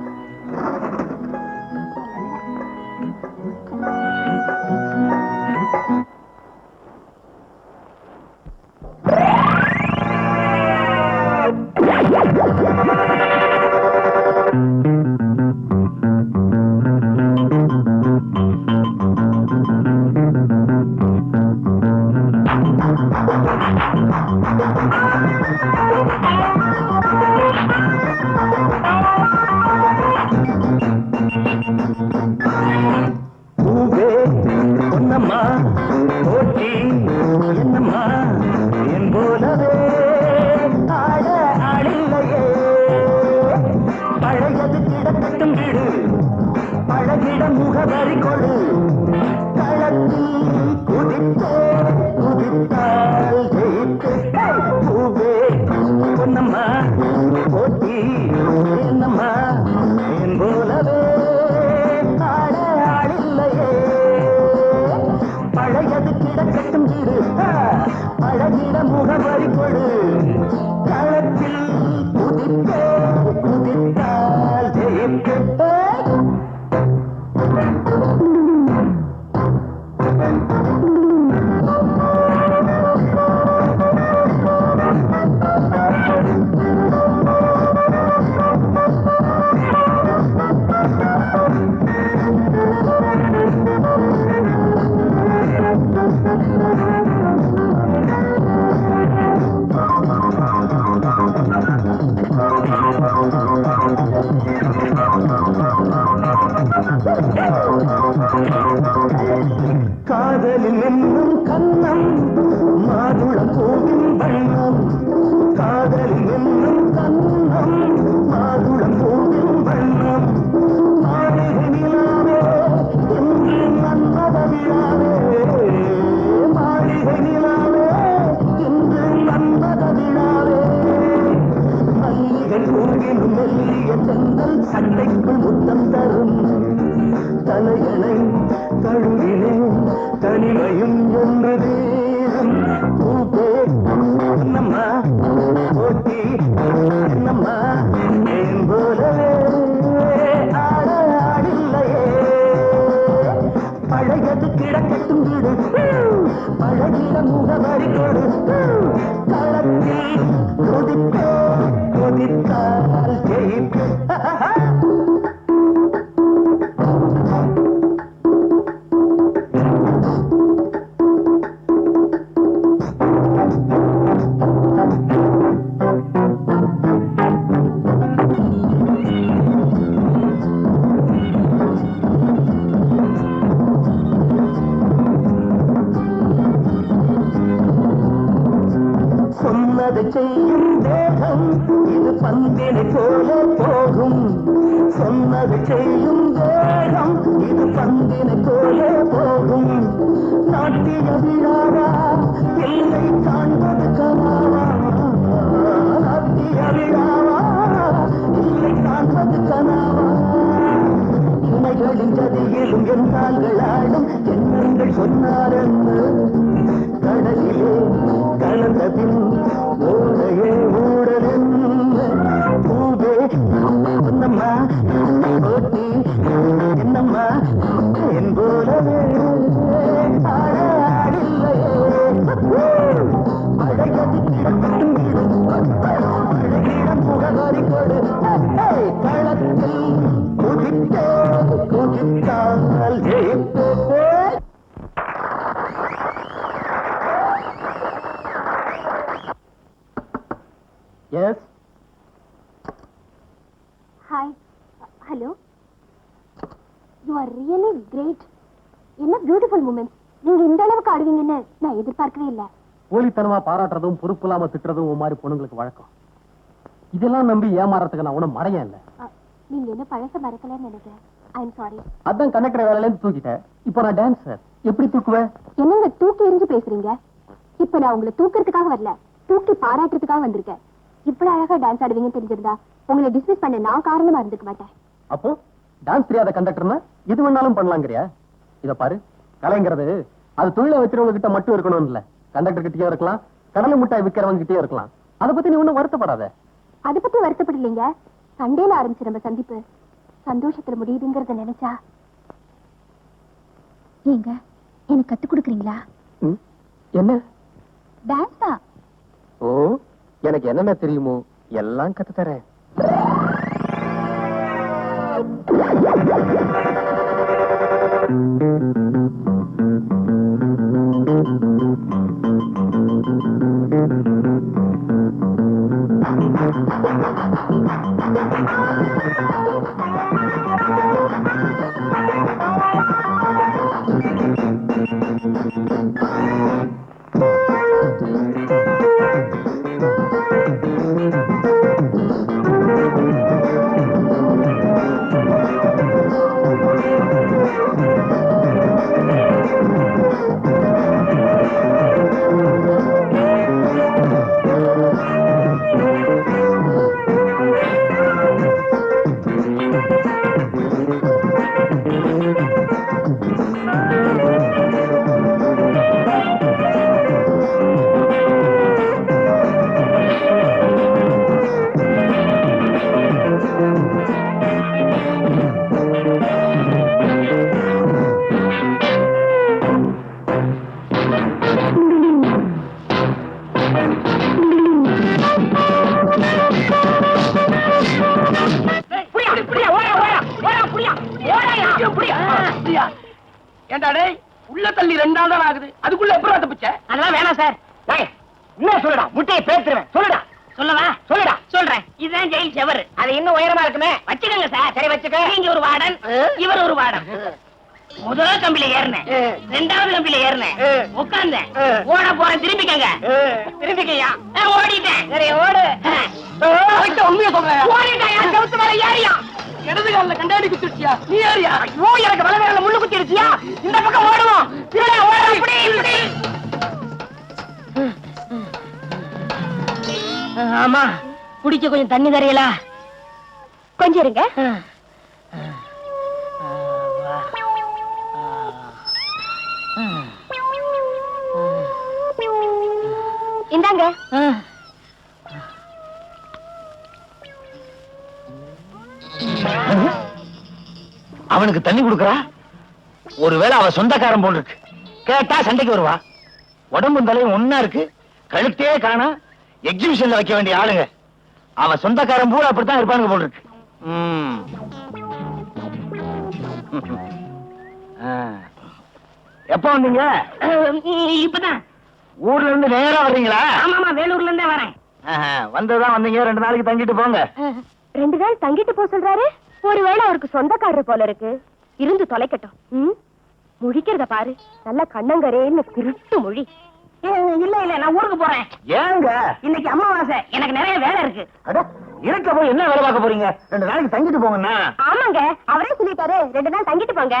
காதலில் என்னும் கண்ணம் மாதுளம் பூவின் வண்ணம். காதலில் என்னும் கண்ணம் மாதுளம் பூவின் வண்ணம். மாளிகை நிலாவே என்று மன்மத விழாவே. மாளிகை நிலாவே என்று மன்மத விழாவே. மல்லிகை பூவிலும் மெல்லிய செந்தல் சட்டைக்குள் முத்தம் தரும். தலைகளை தழுவினே தனிமையும் என்று தேவம். பூப்பே என்னம்மா போட்டி என்னம்மா ஏன் போலவே ஆடில்லையே. பழையது கிடக்கட்டும் வீடு, பழகிட முகவரி கொடு. களத்தில் கொதிப்பே கொதித்தால் ஜெயிப்பே. சொன்னதை செய்யும் தேகம் இது பந்தினை போல போகும். சொன்னதை செய்யும் தேகம் இது பந்தினை போல போகும். நாட்டிய விழாவா இல்லை காண்பது கனாவா? நாட்டிய விழாவா இல்லை காண்பது கனாவா? இணைகளின் ஜதியிலும் என் கால்கள் ஆடும் எண்ணங்கள் சொன்னாரென்று. கடலிலே கலந்த பின் ஓடையே ஊடலென்று. பூவே என்ன பியூட்டிஃபுல் மூமெண்ட். நீங்க இந்த அளவுக்கு ஆடுவீங்கன்னு நான் எதிர்பார்க்கவே இல்ல. போலித்தனமா பாராட்டுறதும் பொறுப்பு இல்லாம திட்டுறதும் ஒரு மாதிரி பொண்ணுங்களுக்கு வழக்கம். இதெல்லாம் நம்பி ஏமாறதுக்கு நான் ஒண்ணும் மறைய இல்ல. நீங்க என்ன பழச மறக்கலன்னு நினைக்கிறேன். I am sorry. அதான் கண்டக்டர் வேலையில இருந்து தூக்கிட்டேன். இப்போ நான் டான்சர். எப்படி தூக்குவேன்? என்னங்க தூக்கி எறிஞ்சு பேசுறீங்க? இப்ப நான் உங்களை தூக்குறதுக்காக வரல, தூக்கி பாராட்டுறதுக்காக வந்திருக்கேன். இவ்வளவு அழகா டான்ஸ் ஆடுவீங்கன்னு தெரிஞ்சிருந்தா உங்களை டிஸ்மிஸ் பண்ண நான் காரணமா இருந்துக்க மாட்டேன். அப்போ டான்ஸ் தெரியாத கண்டக்டர்னா எது வேணாலும் பண்ணலாங்கிறியா? இத பாரு, கலைங்கிறது அது தொழில வச்சிருவங்க கிட்ட மட்டும் இருக்கணும் இல்ல, கண்டக்டர் கிட்டயும் இருக்கலாம், கடலை மிட்டாய் விக்கிறவங்க கிட்டயும் இருக்கலாம். அதை பத்தி நீ ஒண்ணும் வருத்தப்படாத. அதை பத்தி வருத்தப்படலைங்க. சண்டேல ஆரம்பிச்சு நம்ம சந்திப்பு சந்தோஷத்துல முடியுதுங்கிறத நினைச்சா. நீங்க எனக்கு கத்து கொடுக்குறீங்களா? என்ன? டான்ஸ் தான். ஓ, எனக்கு என்னென்ன தெரியுமோ எல்லாம் கத்து தரேன். உள்ள தள்ளி 2 நாள் தான் ஆகுது, அதுக்குள்ள எப்படி தப்பிச்ச? அதெல்லாம் வேணாம் சார். என்ன சொல்லுடா, முட்டையை பேத்துருவேன். சொல்லுடா. சொல்லவா? சொல்லுடா. சொல்றேன். இதுதான் ஜெயில் செவர். அது இன்னும் உயரமா இருக்குமே. வச்சுக்கோங்க சார். சரி வச்சுக்க. நீங்க ஒரு வார்டன், இவர் ஒரு வார்டன். முதல் கம்பியில ஏறினேன், 2வது கம்பியில ஏறினேன், உட்கார்ந்தேன், ஓட போறேன். திரும்பிக்கங்க. திரும்பிக்கையா? ஓடிட்டேன். சரி ஓடு. உண்மையை சொல்றேன். ஓடிட்டாயா? செவுத்து மேல ஏறியா? இடது காலில் கண்டாடி குத்திருச்சியா? நீ ஏறியா? ஐயோ, எனக்கு வலது காலில் முள்ளு குத்திருச்சியா? இந்த பக்கம் ஓடுவோம். இப்படி இப்படி. ஆமா, குடிக்க கொஞ்சம் தண்ணி தரையலா? கொஞ்சம் இருங்க. இந்தாங்க. அவனுக்கு தண்ணி கொடுக்கறா? ஒருவேளை அவ சொந்தக்காரன் போல் இருக்கு. கேட்டா சண்டைக்கு வருவா. உடம்பு தலையும் ஒன்னா இருக்கு, கழுத்தே காணா. எக்ஸிபிஷன்ல வைக்க வேண்டிய ஆளுங்க. அவ சொந்தக்காரன் பூரா அப்படித்தான் இருப்பானுங்க போல் இருக்கு. எப்ப வந்தீங்க? இப்பதான். ஊர்ல இருந்து நேரா வர்றீங்களா? ஆமா, வேலூர்ல இருந்தே வரேன். வந்ததான் வந்தீங்க, 2 நாளைக்கு தங்கிட்டு போங்க. 2 நாள் தங்கிட்டு போ சொல்றாரு. ஒருவேளை அவருக்கு சொந்தக்காரர் போல இருக்கு. இருந்து தொலைக்கட்டும். முழிக்கிறத பாரு, நல்ல கண்ணங்கரேன்னு திருட்டு மொழி. இல்ல நான் ஊருக்கு போறேன். ஏங்க? இன்னைக்கு அமாவாசை, எனக்கு நிறைய வேலை இருக்கு. இருக்க போய் என்ன வேலை பார்க்க போறீங்க? 2 நாளைக்கு தங்கிட்டு போங்கண்ணா. ஆமாங்க, அவரே சொல்லிட்டாரு 2 நாள் தங்கிட்டு போங்க.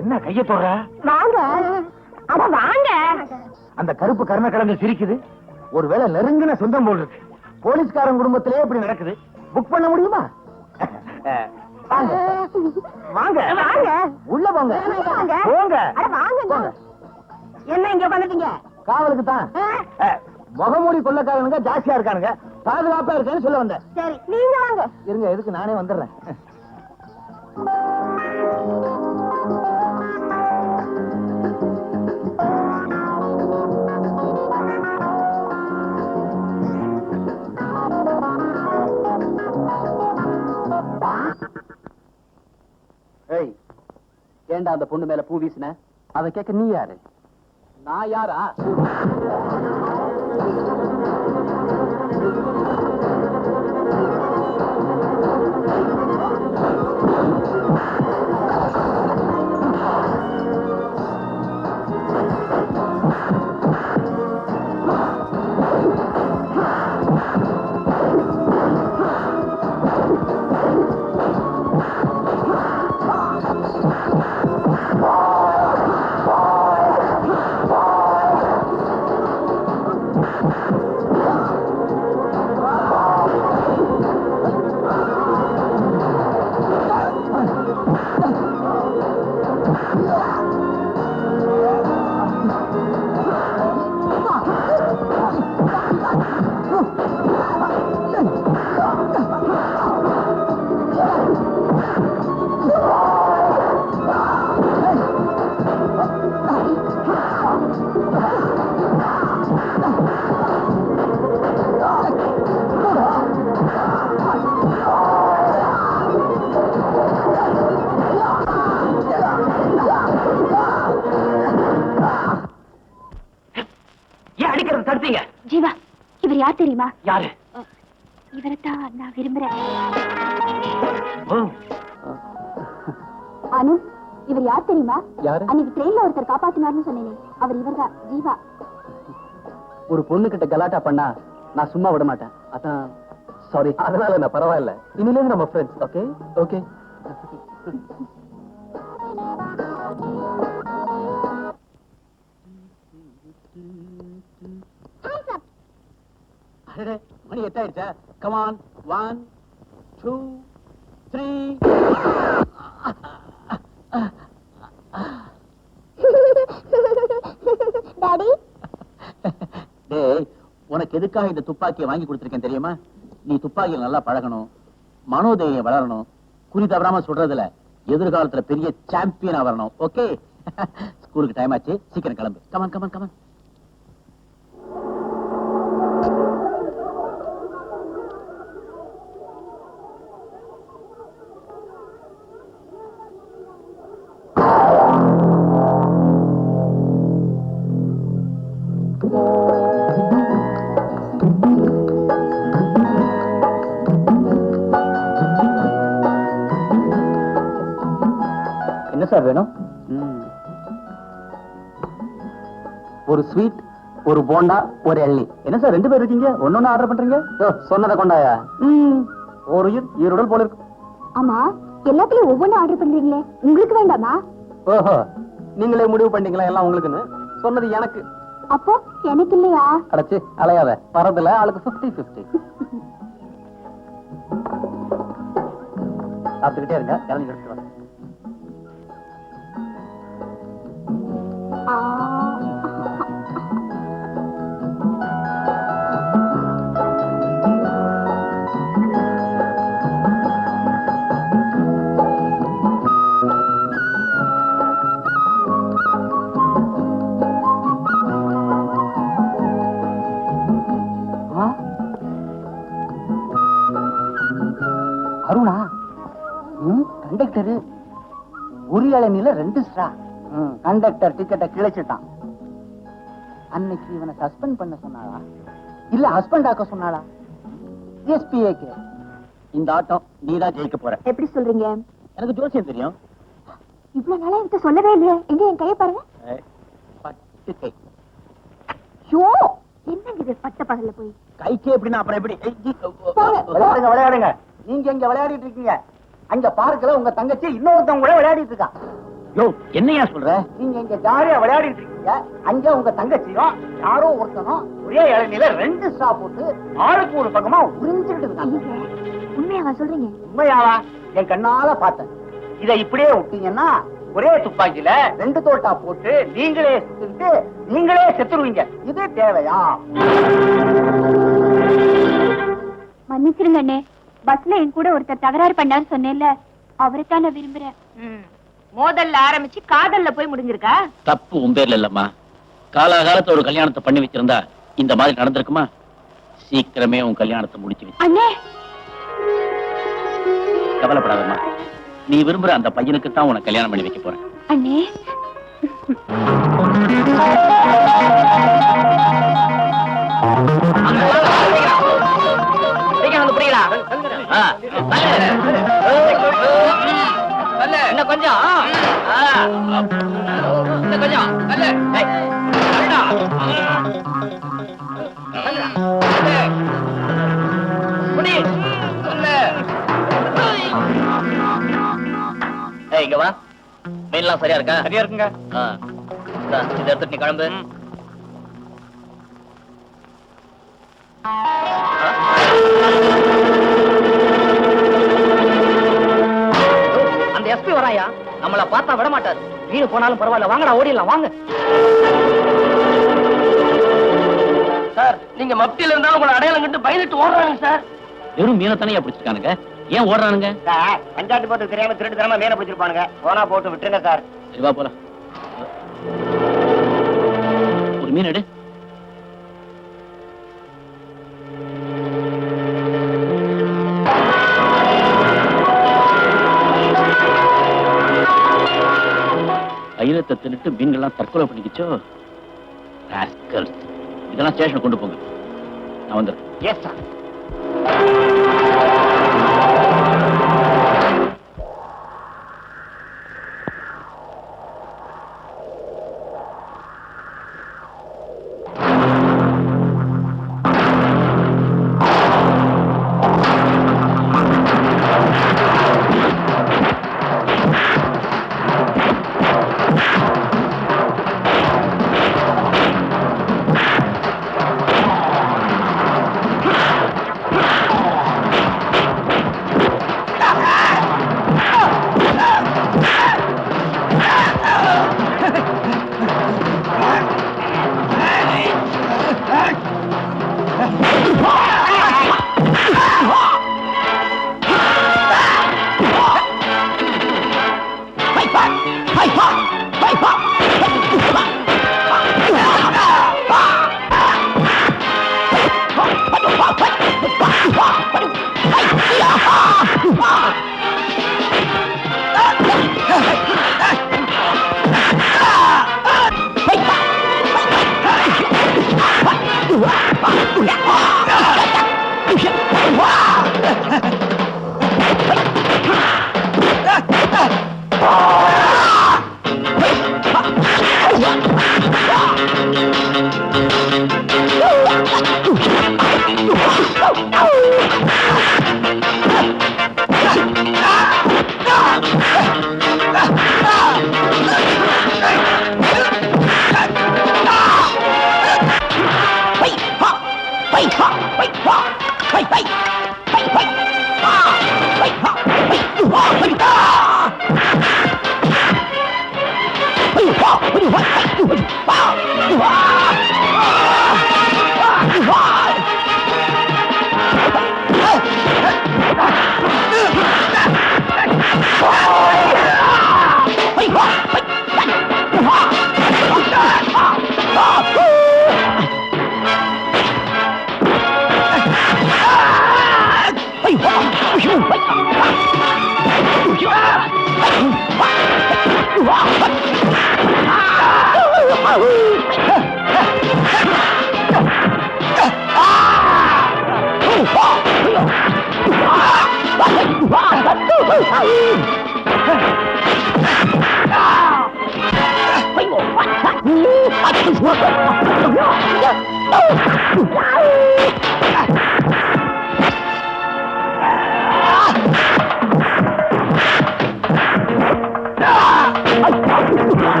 என்ன கைய போடுற? வாங்க. அட வாங்க. அந்த கருப்பு கருணை கலந்து சிரிக்குது. ஒருவேளை நெருங்கின சொந்தம் போல் இருக்கு. போலீஸ்காரன் குடும்பத்திலே இப்படி நடக்குது. புக் பண்ண முடியுமா? வாங்க வாங்க வாங்க, உள்ள போங்க. போங்க. அட வாங்க. என்ன இங்க வந்துட்டீங்க? காவலுக்கு தான். முகமூடி கொள்ளக்காரனுங்க ஜாஸ்தியா இருக்கானுங்க, பாதுகாப்பா இருக்கேன்னு சொல்ல வந்தேன். சரி, நீங்க வாங்க. இருங்க, எதுக்கு நானே வந்துடுறேன். ஏண்டா அந்த பொண்ணு மேல பூ வீசின? அதை கேட்க நீ யாரு? நான் யாரா? ஏன் அடிக்கிறது தடுத்தீங்க? ஜீவா, இவர் யார் தெரியுமா? யாரு? இவரைத்தான் நான் விரும்புறேன். ஓ, அனு, இவர் யார் தெரியுமா? யாரு? அன்னைக்கு ட்ரெயின்ல ஒருத்தர் காப்பாத்தினார்னு சொன்னேனே, அவர் இவர்தான், ஜீவா. ஒரு பொண்ணு கிட்ட கலாட்டா பண்ணா நான் சும்மா விட மாட்டேன். அதான் சாரி. அதனால நான் பரவாயில்ல. இனில இருந்து நம்ம ஃப்ரெண்ட்ஸ். Okay okay. மணி 8 ஆயிடுச்சா? கமான், 1 2 3. டாடி டேய், உனக்கு எதுக்காக இந்த துப்பாக்கியை வாங்கி கொடுத்திருக்கேன் தெரியுமா? நீ துப்பாக்கியில் நல்லா பழகணும், மனோதைரியம் வளரணும், குறி தவறாம சொல்றதுல எதிர்காலத்துல பெரிய சாம்பியனா வரணும். ஓகே? ஸ்கூலுக்கு டைம் ஆச்சு, சீக்கிரம் கிளம்பு. Come on come on come on. என்ன சார் வேணும்? ஒரு ஸ்வீட், ஒரு போண்டா, ஒரு எள்ளி. என்ன சார் 2 பேர் இருக்கீங்க, ஒன்னொன்னு ஆர்டர் பண்றீங்க? சொன்னதை கொண்டாயா? ஒரு ஈரோடல் போல இருக்கு. ஆமா, எல்லாத்துலயும் ஒவ்வொன்றும் ஆர்டர் பண்றீங்களே, உங்களுக்கு வேண்டாமா? ஓஹோ, நீங்களே முடிவு பண்ணீங்களா எல்லாம் உங்களுக்குன்னு? சொன்னது எனக்கு. அப்போ எனக்கு இல்லையா? அடைச்சு அலையாத, வரதுல ஆளுக்கு 50-50. சாப்பிட்டுக்கிட்டே இருங்க, இறங்கி எடுத்துட்டு வரேன். அருணா, கண்டக்டரு ஒரு இளநில 2 ஸ்ட்ரா. கண்டக்டர் டிக்கெட்டை கிழிச்சிட்டான். அன்னைக்கு இவனை சஸ்பெண்ட் பண்ண சொன்னாளா இல்ல ஹஸ்பண்ட் ஆக்க சொன்னாளா? எஸ்பிஏக்கு. இந்த ஆட்டம் நீதான் ஜெயிக்க போற. எப்படி சொல்றீங்க? எனக்கு ஜோசியம் தெரியும். இவ்வளவு நாளா என்கிட்ட சொல்லவே இல்லையே. எங்க என் கையை பாருங்க. பட்டு கை. ஷோ, என்னங்க இது பட்ட பகல்ல போய்? கைக்கே எப்படின்னா அப்புறம் எப்படி? விளையாடுங்க விளையாடுங்க. நீங்க இங்க விளையாடிட்டு இருக்கீங்க, அங்க பார்க்கல உங்க தங்கச்சி இன்னொருத்தவங்க கூட விளையாடிட்டு இருக்கா. யோ, என்னையா சொல்ற? நீங்க இங்க ஜாலியா விளையாடிட்டு இருக்கீங்க, அங்க உங்க தங்கச்சியும் யாரோ ஒருத்தனும் ஒரே இளநில 2 ஸ்ட்ரா போட்டு ஆளுக்கு ஒரு பக்கமா உறிஞ்சிட்டு இருக்காங்க. உண்மையாவா சொல்றீங்க? உண்மையாவா? என் கண்ணால பார்த்தேன். இதை இப்படியே விட்டீங்கன்னா ஒரே துப்பாக்கியில 2 தோட்டா போட்டு நீங்களே சுட்டுட்டு நீங்களே செத்துருவீங்க. இது தேவையா? மன்னிச்சிருங்க அண்ணே, பஸ்ல என் கூட ஒருத்தர் தகராறு பண்ணாரு சொன்னேன்ல, அவரைத்தான் நான் விரும்புறேன். மோதல்ல ஆரம்பிச்சு காதல்ல போய் முடிஞ்சிருக்கா? தப்பு உன் பேர்ல இல்லம்மா. காலாகாலத்துல ஒரு கல்யாணத்தை பண்ணி வச்சிருந்தா இந்த மாதிரி நடந்திருக்குமா? சீக்கிரமே உன் கல்யாணத்தை முடிச்சு வச்சு. அண்ணே, கவலைப்படாதம்மா, நீ விரும்புற அந்த பையனுக்கு தான் உனக்கு கல்யாணம் பண்ணி வைக்க போறேன். அண்ணே, இன்னும் கொஞ்சம், இன்னும் கொஞ்சம். இங்க வா. மீன்லாம் சரியா இருக்கா? சரியா இருக்குங்க. இதை எடுத்துட்டு நீ கிளம்பு. அந்த எஸ்பி வராயா? நம்மள பார்த்தா விட மாட்டாரு. வீடு போனாலும் பரவாயில்ல, வாங்கடா ஓடிடலாம் வாங்க. சார் நீங்க மப்டியில இருந்தாலும் உங்களை அடையாளம் கண்டு பயந்துட்டு ஓடுறாங்க சார். வெறும் மீனை தானே பிடிச்சிருக்கானுங்க, ஏன் ஓடுறானுங்க? சார் பஞ்சாயத்து போட்டு தெரியாம திருட்டு தரமா மீனை பிடிச்சிருப்பானுங்க. போனா போட்டு விட்டுருங்க சார். சரி வா போலாம். ஒரு மீன் எடு. கையெழுத்தை திருட்டு மீன்கள்லாம் தற்கொலை பண்ணிக்கிச்சோ. இதெல்லாம் ஸ்டேஷன் கொண்டு போங்க, நான் வந்துடுறேன். Yes sir.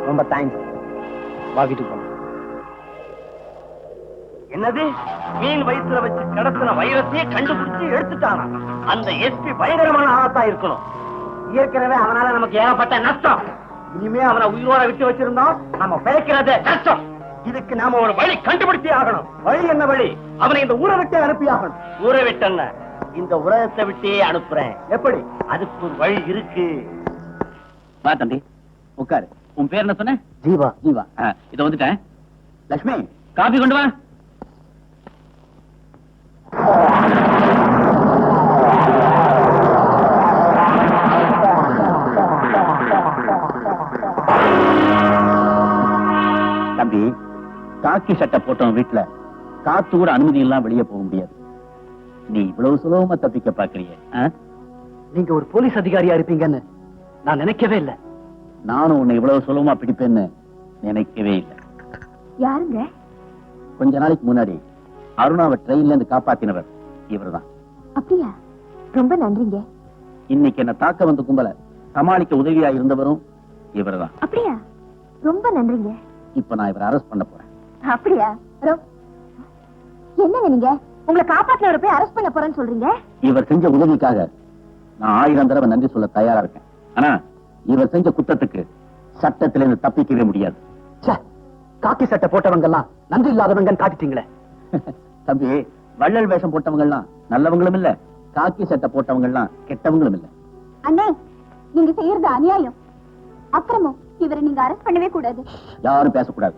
ரொம்ப தேங்க்ஸ். வாங்கிட்டு போங்க. என்னது மீன் வயிற்றுல வச்சு கடத்தின வைரத்தையே கண்டுபிடிச்சு எடுத்துட்டானா? அந்த எஸ்பி பயங்கரமான ஆளத்தா இருக்கணும். ஏற்கனவே அவனால நமக்கு ஏகப்பட்ட நஷ்டம். இனிமே அவனை உயிரோட விட்டு வச்சிருந்தோம் நம்ம பிழைக்கிறதே கஷ்டம். இதுக்கு நாம ஒரு வழி கண்டுபிடிச்சே ஆகணும். வழி என்ன வழி? அவனை இந்த ஊரை விட்டே அனுப்பி ஆகணும். ஊரை விட்டன இந்த உலகத்தை விட்டே அனுப்புறேன். எப்படி? அதுக்கு ஒரு வழி இருக்கு. வா தம்பி உட்காரு. உன் பேர் என்ன சொன்ன? ஜீவா. ஜீவா, இத வந்துட்டேன். லட்சுமி காபி கொண்டு வா. தம்பி, காக்கி சட்டை போட்டவன் வீட்டுல காத்து கூட அனுமதி எல்லாம் வெளியே போக முடியாது. நீ இவ்வளவு சுலபமா தப்பிக்க பாக்குறிய? நீங்க ஒரு போலீஸ் அதிகாரியா இருப்பீங்கன்னு நான் நினைக்கவே இல்லை. நானும் உன்னை இவ்வளவு சுலபமா பிடிப்பேன்னு நினைக்கவே இல்லை. யாருங்க? கொஞ்ச நாளைக்கு முன்னாடி அருணாவை ட்ரெயின்ல இருந்து காப்பாத்தினவர் இவர்தான். அப்படியா? ரொம்ப நன்றிங்க. இன்னைக்கு என்ன தாக்க வந்த கும்பல சமாளிக்க உதவியா இருந்தவரும் இவர்தான். அப்படியா? ரொம்ப நன்றிங்க. இப்ப நான் இவரை அரெஸ்ட் பண்ண போறேன். அப்படியா? என்னங்க நீங்க உங்களை காப்பாத்தினவரை போய் அரெஸ்ட் பண்ண போறேன்னு சொல்றீங்க? இவர் செஞ்ச உதவிக்காக நான் 1000 தடவை நன்றி சொல்ல தயாரா இருக்கேன். ஆனா இவர் செஞ்ச குற்றத்துக்கு சட்டத்திலிருந்து தப்பிக்கவே முடியாது. காக்கி சட்டை போட்டவங்க எல்லாம் நன்றி இல்லாதவங்க காட்டிட்டீங்களே. தம்பி, வள்ளல் வேஷம் போட்டவங்க எல்லாம் நல்லவங்களும் இல்ல, காக்கி சட்டை போட்டவங்க எல்லாம் கெட்டவங்களும் இல்ல. அண்ணே, நீங்க செய்யறது அநியாயம், அக்கிரமம். இவரை நீங்க அரெஸ்ட் பண்ணவே கூடாது. யாரும் பேசக்கூடாது.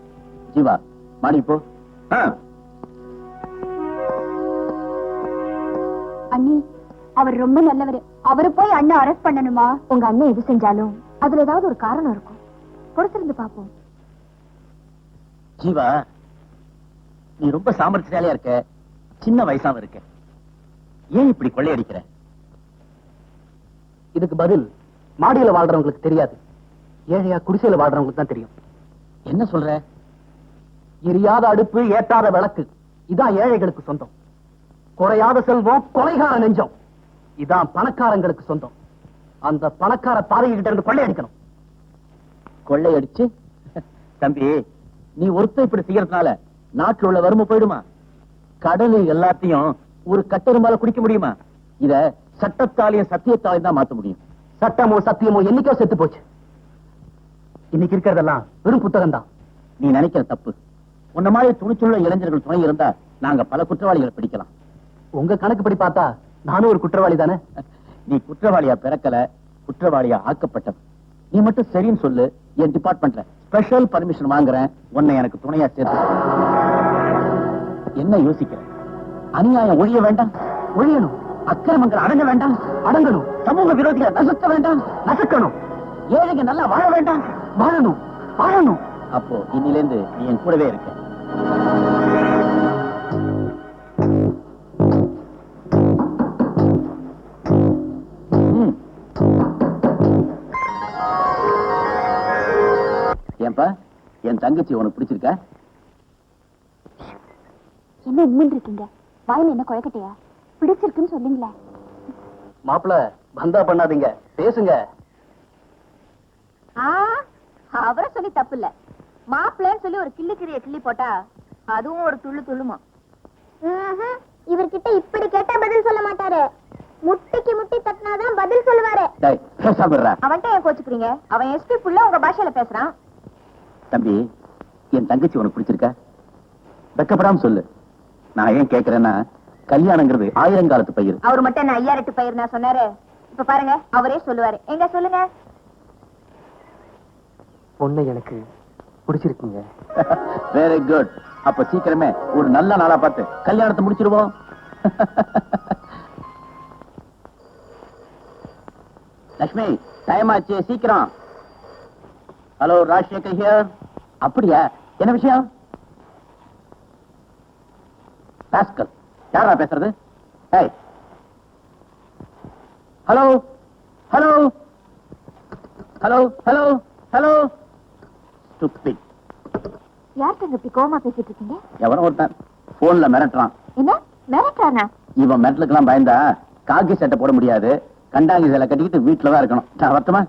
ஜீவா, மாடி போ. அண்ணி, அவர் ரொம்ப நல்லவர். அவரை போய் அண்ணன் அரெஸ்ட் பண்ணணுமா? உங்க அண்ணன் எது செஞ்சாலும் அதுல ஏதாவது ஒரு காரணம் இருக்கும். பொறுத்திருந்து பாப்போம். ஜீவா, நீ ரொம்ப சாமர்த்தியாலியா இருக்க, சின்ன வயசாவும் இருக்க. ஏன் இப்படி கொள்ளையடிக்கிற? இதுக்கு பதில் மாடியில வாழ்றவங்களுக்கு தெரியாது, ஏழையா குடிசையில வாழ்றவங்களுக்கு தான் தெரியும். என்ன சொல்ற? எரியாத அடுப்பு, ஏற்றாத விளக்கு, இதான் ஏழைகளுக்கு சொந்தம். குறையாத செல்வம், கொலைகார நெஞ்சம், இதான் பணக்காரங்களுக்கு சொந்தம். அந்த பணக்கார பாதைகிட்ட இருந்து கொள்ளையடிக்கணும். கொள்ளையடிச்சு? தம்பி, நீ ஒருத்தர் இப்படி செய்யறதுனால நாட்டில் உள்ள வறுமை போயிடுமா? கடலு எல்லாத்தையும் ஒரு கட்டெருமால குடிக்க முடியுமா? இத சட்டத்தாலையும் சத்தியத்தாலையும் தான் மாத்த முடியும். சட்டமோ சத்தியமோ என்னைக்கோ செத்து போச்சு. இன்னைக்கு இருக்கிறதெல்லாம் வெறும் புத்தகம் தான். நீ நினைக்கிற தப்பு. உன்ன மாதிரி துணிச்சுள்ள இளைஞர்கள் துணை இருந்தா நாங்க பல குற்றவாளிகளை பிடிக்கலாம். உங்க கணக்குப்படி பார்த்தா நானும் ஒரு குற்றவாளி தானே. நீ குற்றவாளியா பிறக்கல, குற்றவாளியா ஆக்கப்பட்டவன். நீ மட்டும் சரின்னு சொல்லு, என் டிபார்ட்மெண்ட்ல ஸ்பெஷல் பர்மிஷன் வாங்குறேன், உன்னை எனக்கு துணையா சேர்த்து. என்ன யோசிக்கிற? அநியாயம் ஒழிய வேண்டாம், ஒழியணும். அக்கிரமங்கள் அடங்க வேண்டாம், அடங்கணும். சமூக விரோதிகளை நசுக்க வேண்டாம், நசுக்கணும். ஏழைங்க நல்லா வாழ வேண்டாம், வாழணும், வாழணும். அப்போ இன்னிலேருந்து நீ என் கூடவே இருக்க. ஏன்பா, என் தங்கச்சி உனக்கு பிடிச்சிருக்க? என்ன உண்மைன்னு இருக்கீங்க? வாயில என்ன குழக்கட்டையா? பிடிச்சிருக்குன்னு சொல்லுங்களே. மாப்பிள பந்தா பண்ணாதீங்க, பேசுங்க. அவரை சொல்லி தப்பு இல்ல, மாப்பிள்ளைன்னு சொல்லி ஒரு கிள்ளிக்கிறிய கிள்ளி போட்டா அதுவும் ஒரு துள்ளு துள்ளுமா. இவர்கிட்ட இப்படி கேட்டா பதில் சொல்ல மாட்டாரு. முட்டிக்கு முட்டி தட்டினாதான் பதில் சொல்லுவாரு. அவன்கிட்ட ஏன் கோச்சுக்கிறீங்க? அவன் எஸ்பி புள்ள உங்க பாஷையில பேசுறான். தம்பி, என் தங்கச்சி உனக்கு பிடிச்சிருக்க? வெக்கப்படாம சொல்லு. நான் ஏன் கேக்குறேன்னா, கல்யாணங்கிறது 1000 காலத்து பயிர். அவர் மட்டும் என்ன 5000 பயிர் நான் சொன்னாரு? இப்ப பாருங்க, அவரே சொல்லுவாரு. எங்க சொல்லுங்க. பொண்ணு எனக்கு பிடிச்சிருக்குங்க. Very good. அப்ப சீக்கிரமே ஒரு நல்ல நாளா பார்த்து கல்யாணத்தை முடிச்சிருவோம். லட்சுமி, டைம் ஆச்சு, சீக்கிரம். Hello, Rajasekar here. அப்படியா? என்ன விஷயம்? பாஸ்கல், யாரா பேசுறது? Hello hello hello hello hello. Stupid. யார் தங்க இப்படி கோவமா பேசிட்டு இருக்கீங்க? எவனோ ஒருத்தன் போன்ல மிரட்டுறான். என்ன மிரட்டானா? இவன் மிரட்டலுக்கெல்லாம் பயந்தா காக்கி சட்டை போட முடியாது, கண்டாங்கி சேலை கட்டிக்கிட்டு வீட்டுல தான் இருக்கணும். நான் வரட்டுமா?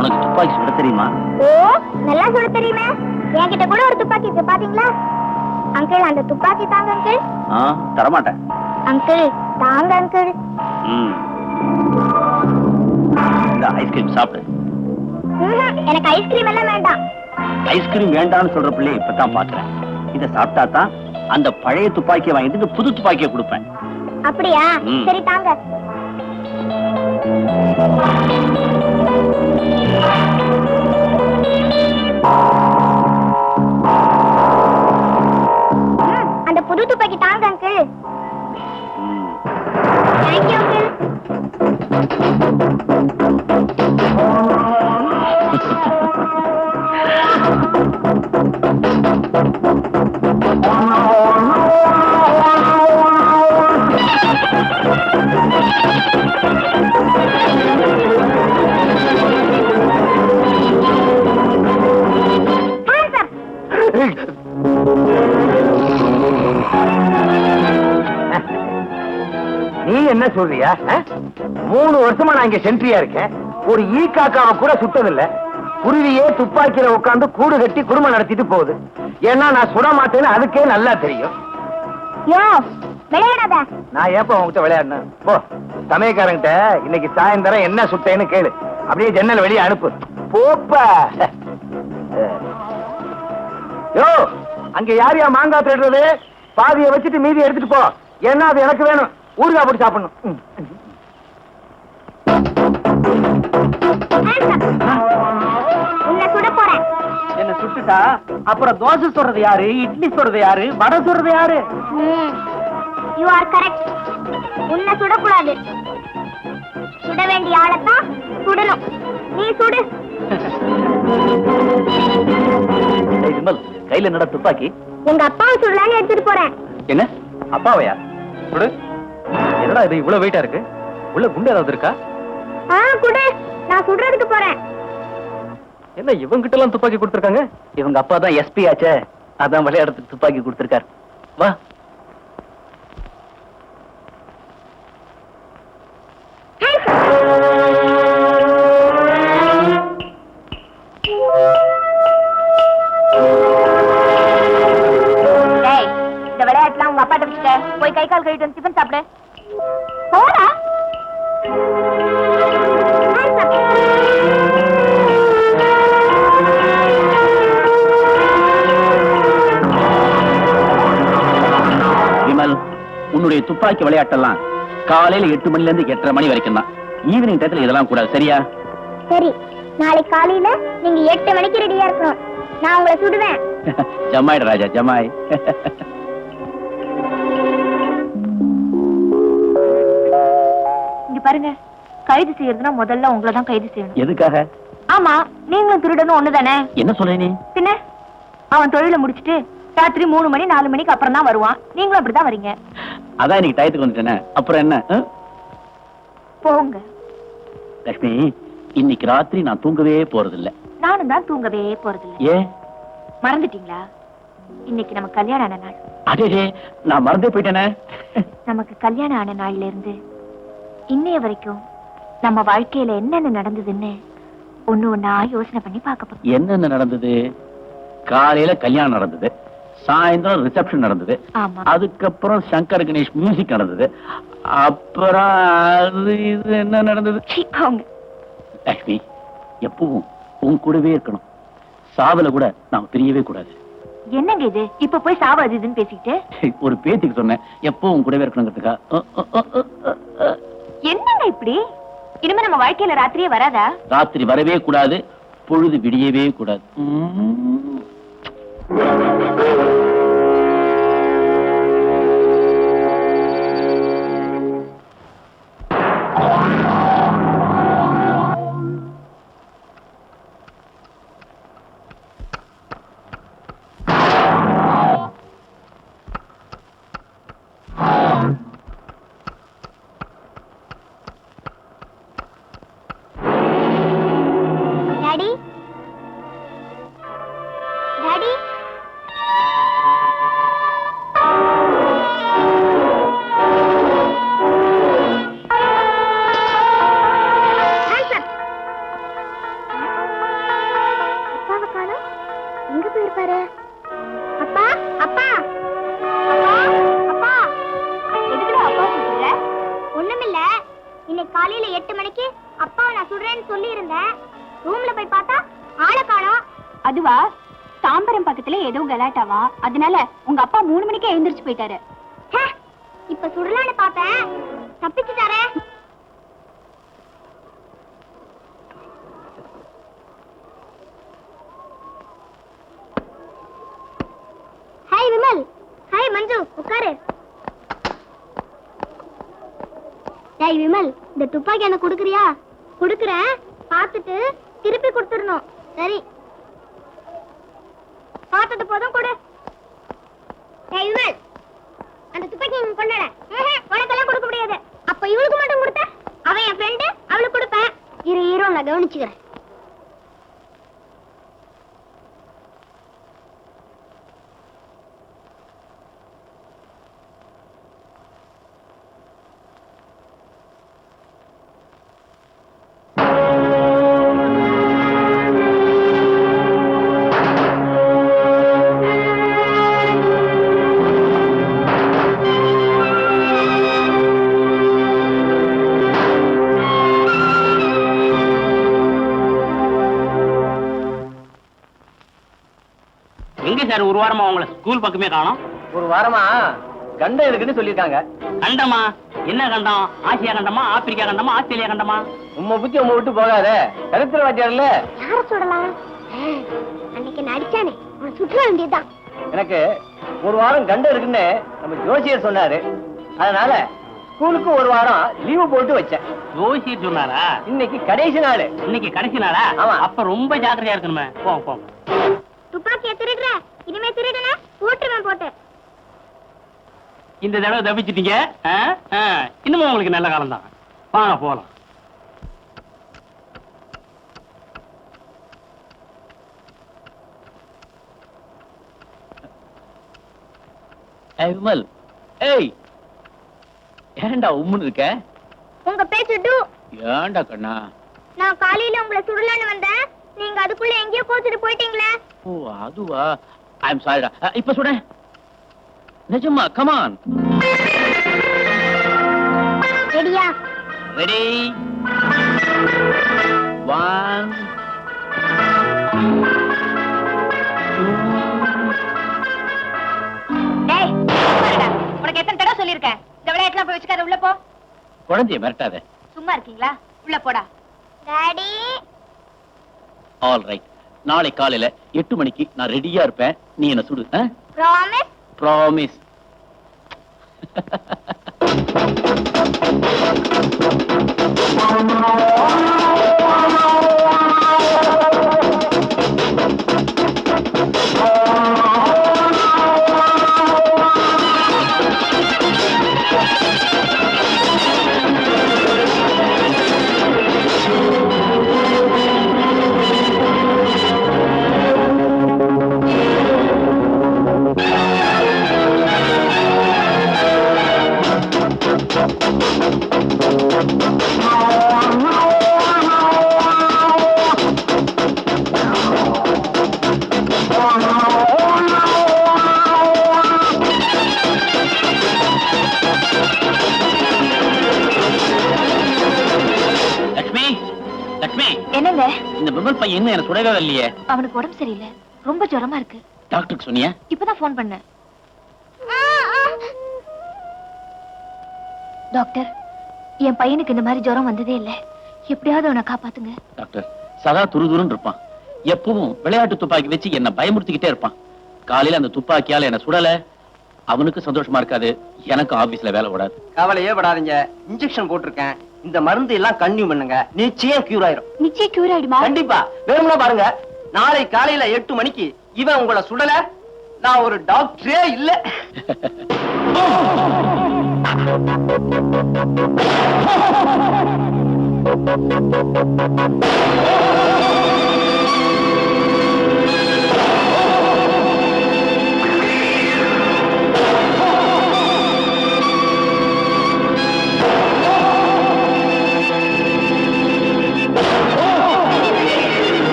உனக்கு துப்பாக்கி சுட தெரியுமா? ஓ, நல்லா சுட தெரியுமே. என்கிட்ட கூட ஒரு துப்பாக்கி இருக்கு, பாத்தீங்களா? அங்கிள், அந்த துப்பாக்கி தாங்க அங்கிள். தரமாட்டேன். அங்கிள் தாங்க அங்கிள். இந்த ஐஸ்கிரீம் சாப்பிடு. எனக்கு ஐஸ்கிரீம் எல்லாம் வேண்டாம். ஐஸ்கிரீம் வேண்டாம்னு சொல்ற பிள்ளை இப்பதான் பாக்குறேன். இத சாப்பிட்டா தான் அந்த பழைய துப்பாக்கியை வாங்கிட்டு புது துப்பாக்கியை கொடுப்பேன். அப்படியா? சரி தாங்க. அந்த புது துப்பாக்கி தாங்க அங்கிள். Thank you uncle. நீ என்ன சொல்றியா? 3 வருஷமா நான் இங்க சென்ட்ரியா இருக்கேன். ஒரு ஈ காக்காவை கூட சுட்டதில்ல. குருவியே துப்பாக்கியில உட்கார்ந்து கூடு கட்டி குடும்பம் நடத்திட்டு போகுது. ஏன்னா நான் சுட மாட்டேன்னு அதுக்கே நல்லா தெரியும். யோ விளையாடாத. நான் ஏப்ப உங்ககிட்ட விளையாடணும்? போ சமயக்காரங்கிட்ட இன்னைக்கு சாயந்தரம் என்ன சுட்டேன்னு கேளு. அப்படியே ஜன்னல் வெளியே அனுப்பு. போப்ப. யோ அங்க யாரையா மாங்காய் தேடுறது? பாதியை வச்சுட்டு மீதி எடுத்துட்டு போ. ஏன்னா அது எனக்கு வேணும். ஊறுகாய் போட்டு சாப்பிடணும். உன்னை சுட போறேன். என்ன சுட்டுட்டா அப்புறம் தோசை சுடுறது யாரு, இட்லி சுடுறது யாரு, வடை சுடுறது யாரு? You are correct. உன்னை சுடக்கூடாது. சுட வேண்டிய ஆளத்தான் சுடணும். நீ சுடு. விமல், கையில நட துப்பாக்கி. எங்க அப்பாவை சுடலான்னு எடுத்துட்டு போறேன். என்ன அப்பாவையா? சுடு. என்னடா இது இவ்வளவு வெயிட்டா இருக்கு? உள்ள குண்டு ஏதாவது இருக்கா? குடு. நான் சுடுறதுக்கு போறேன். என்ன இவங்கிட்ட எல்லாம் துப்பாக்கி கொடுத்திருக்காங்க? இவங்க அப்பா தான் எஸ்பி ஆச்சே, அதான் விளையாடுறதுக்கு துப்பாக்கி கொடுத்திருக்காரு. வா. இந்த விளையாட்டுலாம் உங்க அப்பாட்ட வச்சுட்ட. போய் கை கால் கழுவிட்டு வந்து டிஃபன் சாப்பிடு. போடா. விமல், உன்னுடைய துப்பாக்கி விளையாட்டெல்லாம் காலையில 8 மணில இருந்து 8:30 மணி வரைக்கும் தான். ஈவினிங் டயத்துல இதெல்லாம் கூடாது, சரியா? சரி, நாளை காலையில நீங்க 8 மணிக்கு ரெடியா இருக்கணும். நான் உங்களை சுடுவேன். ஜமாய் ராஜா, ஜமாய். இங்க பாருங்க, கைது செய்யறதுன்னா முதல்ல உங்களை தான் கைது செய்யணும். எதுக்காக? ஆமா, நீங்களும் திருடனும் ஒண்ணுதானே? என்ன சொல்ற நீ? பின்ன அவன் தொழிலை முடிச்சிட்டு ராத்திரி 3 மணி 4 மணிக்கு அப்புறம் தான் வருவான். நீங்களும் அப்படிதான் வரீங்க. அதான் இன்னைக்கு டயத்துக்கு வந்துட்டேனே, அப்புறம் என்ன? போங்க. லட்சுமி, இன்னைக்கு ராத்திரி நான் தூங்கவே போறதில்ல. நானும் தான் தூங்கவே போறதில்ல. ஏன் மறந்துட்டீங்களா? இன்னைக்கு நம்ம கல்யாணம் ஆன நாள். அடே, நான் மறந்தே போயிட்டேனே. நமக்கு கல்யாணம் ஆன நாள்ல இருந்து இன்னைய வரைக்கும் நம்ம வாழ்க்கையில என்னென்ன நடந்ததுன்னு ஒண்ணு ஒண்ணா யோசனை பண்ணி பார்க்க போறோம். என்னென்ன நடந்தது? காலையில கல்யாணம் நடந்தது, சாயந்தரம் ரிசப்ஷன் நடந்தது, ஆமா. அதுக்கப்புறம் சங்கர் கணேஷ் மியூசிக் நடந்தது, அப்புறம் அது இது என்ன நடந்தது? அவங்க லட்சுமி, எப்பவும் உன் கூடவே இருக்கணும். சாவல கூட நாம பிரியவே கூடாது. என்னங்க இது? இப்ப போய் சாவாது இதுன்னு பேசிக்கிட்டு ஒரு பேத்திக்கு சொன்னேன், எப்பவும் உன் கூடவே இருக்கணுங்கிறதுக்கா. என்னங்க இப்படி? இனிமே நம்ம வாழ்க்கையில ராத்திரியே வராதா? ராத்திரி வரவே கூடாது, பொழுது விடியவே கூடாது. டாடி, டாடி, அப்பாவை காணோம். எங்க போயிருப்பாரு? அப்பா, அப்பா, அப்பா, அப்பா. எதுக்குடா அப்பா கூப்பிடுற? ஒண்ணுமில்ல, இன்னைக்கு காலையில 8 மணிக்கு அப்பாவை நான் சுடுறேன்னு சொல்லி இருந்தேன். ரூம்ல போய் பார்த்தா ஆளை காணோம். அதுவா, தாம்பரம் பக்கத்துல ஏதோ கலாட்டாவா, அதனால உங்க அப்பா 3 மணிக்கே எழுந்திருச்சு போயிட்டாரு. ஹே, இப்ப சுடலான்னு பார்த்தேன், தப்பிச்சுட்டாரே. ஹாய் விமல். ஹாய் மஞ்சு, உட்காரு. டேய் விமல், இந்த துப்பாக்கி எனக்கு கொடுக்குறியா? கொடுக்குறேன், பார்த்துட்டு திருப்பி கொடுத்துடணும். சரி, பார்த்தது போதும் கொடு. டேய் விமல், அந்த துப்பாக்கி நீங்க கொண்டாட. உனக்கெல்லாம் கொடுக்க முடியாது. அப்ப இவளுக்கு மட்டும் கொடுத்த? அவன் என் ஃப்ரெண்டு, அவளுக்கு கொடுப்பேன். இரு இரு, நான் கவனிச்சுக்கிறேன். ஏன் சார் ஒரு வாரமா உங்களை ஸ்கூல் பக்கமே காணோம்? ஒரு வாரமா கண்டம் இருக்குன்னு சொல்லிருக்காங்க. கண்டமா? என்ன கண்டம்? ஆசியா கண்டமா, ஆப்பிரிக்கா கண்டமா, ஆஸ்திரேலியா கண்டமா? உம்மை புத்தி உம்மை விட்டு போகாத. கருத்துல வாத்தியார்ல யார சொல்லலாம்? அன்னைக்கு நடிச்சானே அவன் சுற்ற வேண்டியதுதான். எனக்கு ஒரு வாரம் கண்டம் இருக்குன்னு நம்ம ஜோசியர் சொன்னாரு. அதனால ஸ்கூலுக்கு ஒரு வாரம் லீவு போட்டு வச்சேன். ஜோசியர் சொன்னாரா? இன்னைக்கு கடைசி நாள். இன்னைக்கு கடைசி நாளா? ஆமா. அப்ப ரொம்ப ஜாக்கிரதையா இருக்கணுமே. போங்க போங்க. துப்பாக்கியை திருடுற, இனிமே திருடுன போட்டுருவேன் போட்டு. இந்த தடவை தப்பிச்சிட்டீங்க. இன்னமும் உங்களுக்கு நல்ல காலம் தான். வாங்க போலாம். விமல், ஏய், ஏன்டா உம்முன்னு இருக்க? உங்க பேச்சு டூ. ஏன்டா கண்ணா? நான் காலையில உங்களை சுடலான்னு வந்தேன், நீங்க அதுக்குள்ள எங்கேயோ கோச்சிட்டு போயிட்டீங்களே. ஓ அதுவா? ஐ அம் சாரிடா. இப்ப சுட. நிஜமா? Come on. ரெடியா? ரெடி. 1 டேய், பாருடா. உனக்கு எத்தனை தடவை சொல்லிருக்கேன் இந்த விளையாட்டுலாம் போய் வச்சுக்காத, உள்ள போ. குழந்தைய மிரட்டாத. சும்மா இருக்கீங்களா? உள்ள போடா. Daddy all right. நாளை காலையில 8 மணிக்கு நான் ரெடியா இருப்பேன். நீ என்ன சுடு. ப்ராமிஸ்? ப்ராமிஸ். லட்சுமி, லட்சுமி, என்னங்க? இந்த விமல் பையன் இன்னும் என்ன சுடவே இல்லையே. அவனுக்கு உடம்பு சரியில்லை, ரொம்ப ஜுரமா இருக்கு. டாக்டருக்கு சொன்னியா? இப்பதான் போன் பண்ணேன். டாக்டர், என் பையனுக்கு இந்த மாதிரி ஜுரம் வந்ததே இல்ல, எப்படியாவது அவனை காப்பாத்துங்க. டாக்டர், சதா துருதுருன்னு இருப்பான். எப்பவும் விளையாட்டு துப்பாக்கி வச்சு என்ன பயமுறுத்திக்கிட்டே இருப்பான். காலையில அந்த துப்பாக்கியால என்ன சுடல, அவனுக்கு சந்தோஷமா இருக்காது, எனக்கு ஆபீஸ்ல வேலை ஓடாது. கவலையே படாதீங்க. இன்ஜெக்ஷன் போட்டிருக்கேன். இந்த மருந்து எல்லாம் கன்டினியூ பண்ணுங்க. நிச்சயம் கியூர் ஆயிரும். நிச்சயம் கியூர் ஆயிடுமா? கண்டிப்பா. வேணும்னா பாருங்க, நாளை காலையில 8 மணிக்கு இவன் உங்களை சுடல, நான் ஒரு டாக்டரே இல்ல.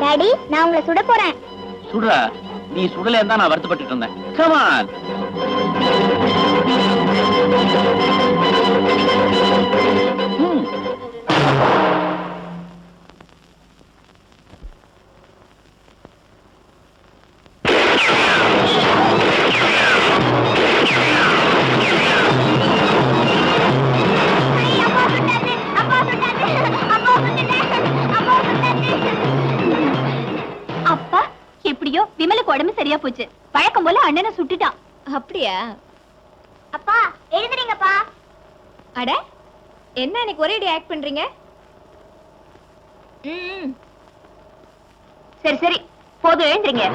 டாடி, நான் உங்களை சுட போறேன். சுடுறா? நீ சுடல தான் நான் வருத்தப்பட்டு இருந்தேன். Come on. அப்பா சுட்டாரு, அப்பா சுட்டாரு, அப்பா சுட்டாரு, அப்பா சுட்டாரு. அண்ணனை சுட்டுட்டான். அப்படியா? அப்பா எழுந்துறீங்கப்பா. அட என்ன இன்னைக்கு ஒரே ஆக்ட் பண்றீங்க? சரி சரி போதும் எழுந்துறீங்க.